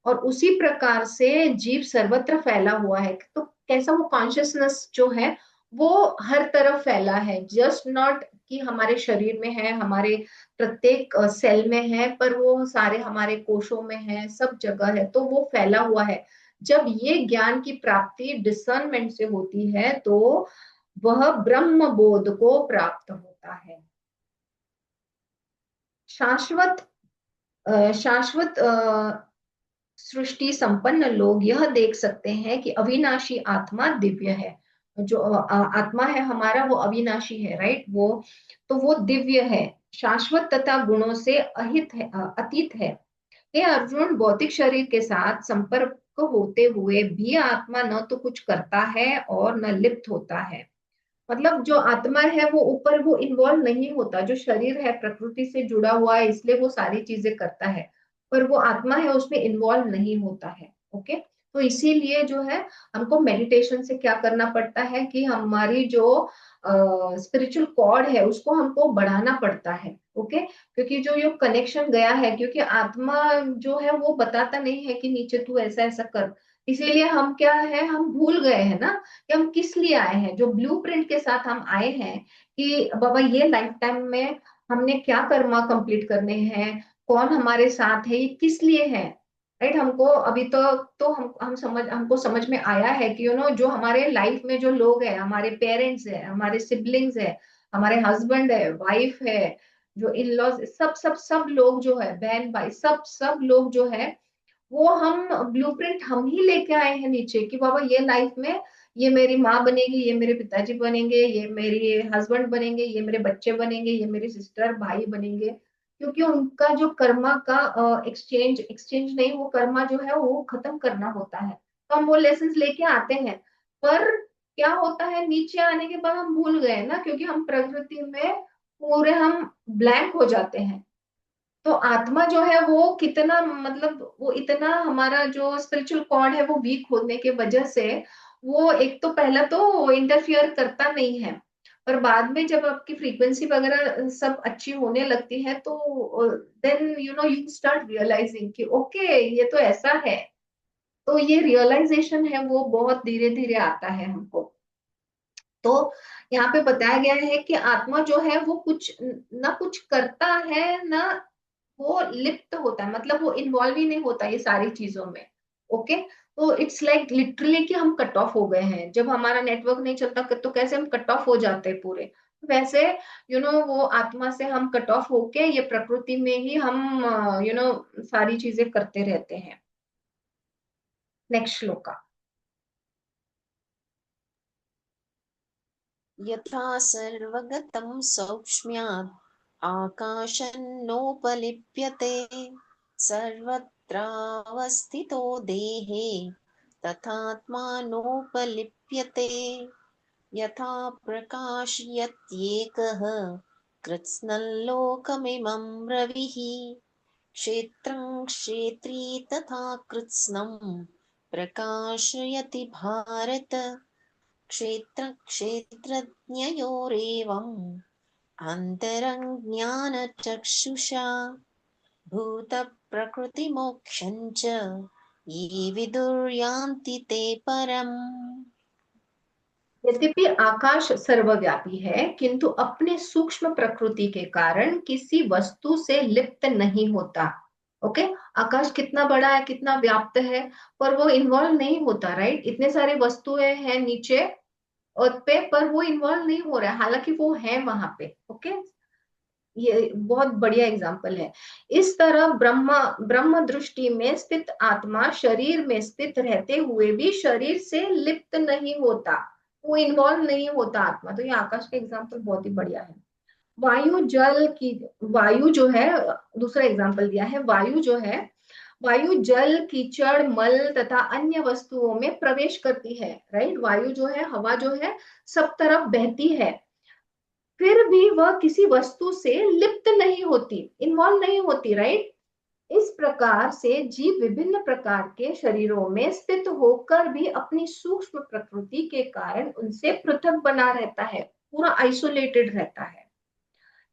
और उसी प्रकार से जीव सर्वत्र फैला हुआ है। तो कैसा वो कॉन्शियसनेस जो है वो हर तरफ फैला है, जस्ट नॉट कि हमारे शरीर में है, हमारे प्रत्येक सेल में है, पर वो सारे हमारे कोशों में है, सब जगह है, तो वो फैला हुआ है। जब ये ज्ञान की प्राप्ति डिसर्नमेंट से होती है तो वह ब्रह्म बोध को प्राप्त होता है। शाश्वत शाश्वत सृष्टि संपन्न लोग यह देख सकते हैं कि अविनाशी आत्मा दिव्य है। जो आत्मा है हमारा वो अविनाशी है, राइट। तो वो दिव्य है, शाश्वत तथा गुणों से अहित है, अतीत है। हे अर्जुन, भौतिक शरीर के साथ संपर्क होते हुए भी आत्मा न तो कुछ करता है और न लिप्त होता है। मतलब जो आत्मा है वो ऊपर वो इन्वॉल्व नहीं होता, जो शरीर है प्रकृति से जुड़ा हुआ है इसलिए वो सारी चीजें करता है, पर वो आत्मा है उसमें इन्वॉल्व नहीं होता है। ओके। तो इसीलिए जो है हमको मेडिटेशन से क्या करना पड़ता है कि हमारी जो स्पिरिचुअल कॉर्ड है उसको हमको बढ़ाना पड़ता है। ओके। क्योंकि जो ये कनेक्शन गया है, क्योंकि आत्मा जो है वो बताता नहीं है कि नीचे तू ऐसा ऐसा कर, इसीलिए हम क्या है, हम भूल गए हैं ना कि हम किस लिए आए हैं। जो ब्लूप्रिंट के साथ हम आए हैं कि बाबा ये लाइफ टाइम में हमने क्या कर्मा कंप्लीट करने हैं, कौन हमारे साथ है, ये किस लिए है, राइट। हमको अभी तो हम समझ हमको समझ में आया है कि जो हमारे लाइफ में जो लोग हैं, हमारे पेरेंट्स है, हमारे सिबलिंग्स है, हमारे हस्बैंड है, वाइफ है, जो इन लॉज, सब सब सब लोग जो है, बहन भाई, सब सब लोग जो है, वो हम ब्लूप्रिंट हम ही लेके आए हैं नीचे कि बाबा ये लाइफ में ये मेरी माँ बनेगी, ये मेरे पिताजी बनेंगे, ये मेरे हस्बैंड बनेंगे, ये मेरे बच्चे बनेंगे, ये मेरी सिस्टर भाई बनेंगे। क्योंकि उनका जो कर्मा का एक्सचेंज एक्सचेंज नहीं, वो कर्मा जो है वो खत्म करना होता है। तो हम वो लेसन लेके आते हैं, पर क्या होता है नीचे आने के बाद हम भूल गए ना, क्योंकि हम प्रकृति में पूरे हम ब्लैंक हो जाते हैं। तो आत्मा जो है वो कितना, मतलब वो इतना हमारा जो स्पिरिचुअल कॉर्ड है वो वीक होने के वजह से वो एक तो पहला तो इंटरफियर करता नहीं है, पर बाद में जब आपकी फ्रीक्वेंसी वगैरह सब अच्छी होने लगती है तो देन यू स्टार्ट रियलाइजिंग कि ओके ये तो ऐसा है। तो ये रियलाइजेशन है वो बहुत धीरे धीरे आता है हमको। तो यहाँ पे बताया गया है कि आत्मा जो है वो कुछ ना कुछ करता है ना वो लिप्त होता है, मतलब वो इन्वॉल्व ही नहीं होता ये सारी चीजों में। ओके। तो इट्स लाइक लिटरली कि हम कट ऑफ हो गए हैं, जब हमारा नेटवर्क नहीं चलता तो कैसे हम कट ऑफ हो जाते हैं पूरे, वैसे वो आत्मा से हम कट ऑफ होके ये प्रकृति में ही हम सारी चीजें करते रहते हैं। नेक्स्ट श्लोका। यथा सर्वगतं सौक्ष्म्यात् आकाशन्नोपलिप्यते सर्वत्रावस्थितो देहे तथात्मानोपलिप्यते यथा प्रकाशयत्येकः कृत्स्नल्लोकमिमं रविः क्षेत्रं क्षेत्री तथा कृत्स्नं प्रकाशयति भारत क्षेत्र क्षेत्रज्ञयोरेवम् अन्तरं ज्ञानचक्षुषा भूतप्रकृतिमोक्षं च ये विदुर्यान्ति ते परम्। यद्यपि आकाश सर्वव्यापी है किंतु अपने सूक्ष्म प्रकृति के कारण किसी वस्तु से लिप्त नहीं होता। ओके। आकाश कितना बड़ा है, कितना व्याप्त है, पर वो इन्वॉल्व नहीं होता, राइट। इतने सारे वस्तुएं हैं नीचे अर्थ पे, पर वो इन्वॉल्व नहीं हो रहा है, हालांकि वो है वहां पे। ओके। ये बहुत बढ़िया एग्जाम्पल है। इस तरह ब्रह्म ब्रह्म दृष्टि में स्थित आत्मा शरीर में स्थित रहते हुए भी शरीर से लिप्त नहीं होता, वो इन्वॉल्व नहीं होता आत्मा। तो ये आकाश का एग्जाम्पल बहुत ही बढ़िया है। वायु जल की, वायु जो है, दूसरा एग्जांपल दिया है, वायु जो है, वायु जल कीचड़ मल तथा अन्य वस्तुओं में प्रवेश करती है, राइट। वायु जो है, हवा जो है, सब तरफ बहती है, फिर भी वह किसी वस्तु से लिप्त नहीं होती, इन्वॉल्व नहीं होती, राइट। इस प्रकार से जीव विभिन्न प्रकार के शरीरों में स्थित होकर भी अपनी सूक्ष्म प्रकृति के कारण उनसे पृथक बना रहता है, पूरा आइसोलेटेड रहता है।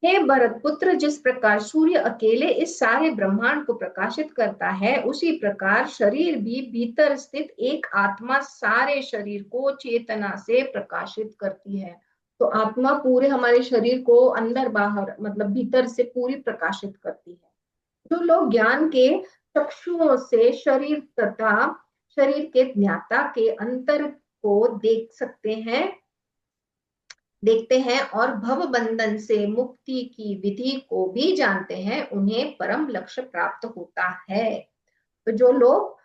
हे भरत पुत्र, जिस प्रकार सूर्य अकेले इस सारे ब्रह्मांड को प्रकाशित करता है, उसी प्रकार शरीर भी भीतर स्थित एक आत्मा सारे शरीर को चेतना से प्रकाशित करती है। तो आत्मा पूरे हमारे शरीर को अंदर बाहर मतलब भीतर से पूरी प्रकाशित करती है। जो लोग ज्ञान के चक्षुओं से शरीर तथा शरीर के ज्ञाता के अंतर को देखते हैं और भव बंधन से मुक्ति की विधि को भी जानते हैं, उन्हें परम लक्ष्य प्राप्त होता है। तो जो लोग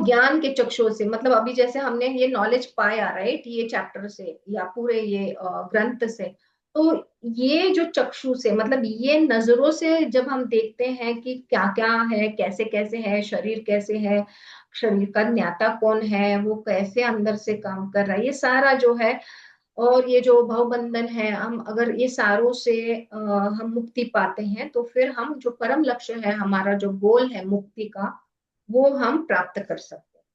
ज्ञान के चक्षुओं से, मतलब अभी जैसे हमने ये नॉलेज पाया, राइट, ये चैप्टर से या पूरे ये ग्रंथ से, तो ये जो चक्षु से मतलब ये नजरों से जब हम देखते हैं कि क्या क्या है, कैसे कैसे है, शरीर कैसे है, शरीर का ज्ञाता कौन है, वो कैसे अंदर से काम कर रहा है, ये सारा जो है, और ये जो भवबंधन है, हम अगर ये सारों से हम मुक्ति पाते हैं, तो फिर हम जो परम लक्ष्य है, हमारा जो गोल है मुक्ति का, वो हम प्राप्त कर सकते हैं।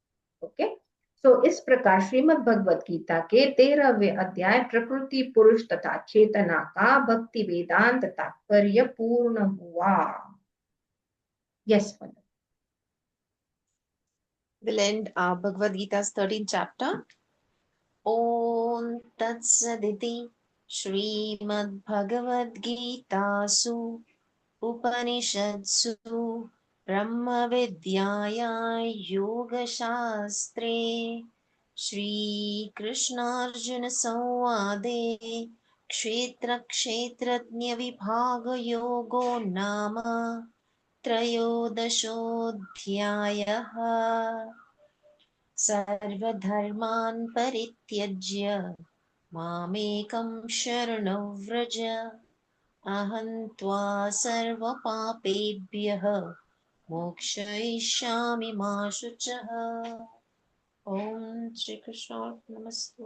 ओके। सो इस प्रकार श्रीमद् भगवत गीता के 13वें अध्याय प्रकृति पुरुष तथा चेतना का भक्ति वेदांत तात्पर्य पूर्ण हुआ। Yes. We'll end Bhagavad Gita's 13th chapter. Om Tat Saditi Srimad-Bhagavad-Gitasu Upanishadsu Brahma Vidyaya Yoga Shastre Shri Krishna Arjuna Samvade Kshetra Kshetrajna Vibhaga Yogo Nama Trayodashodhyayah सर्वधर्मान् परित्यज्य मामेकं शरणं व्रज अहं त्वा सर्वपापेभ्यः मोक्षयिष्यामि मा शुचः। ओम श्री कृष्ण नमस्ते।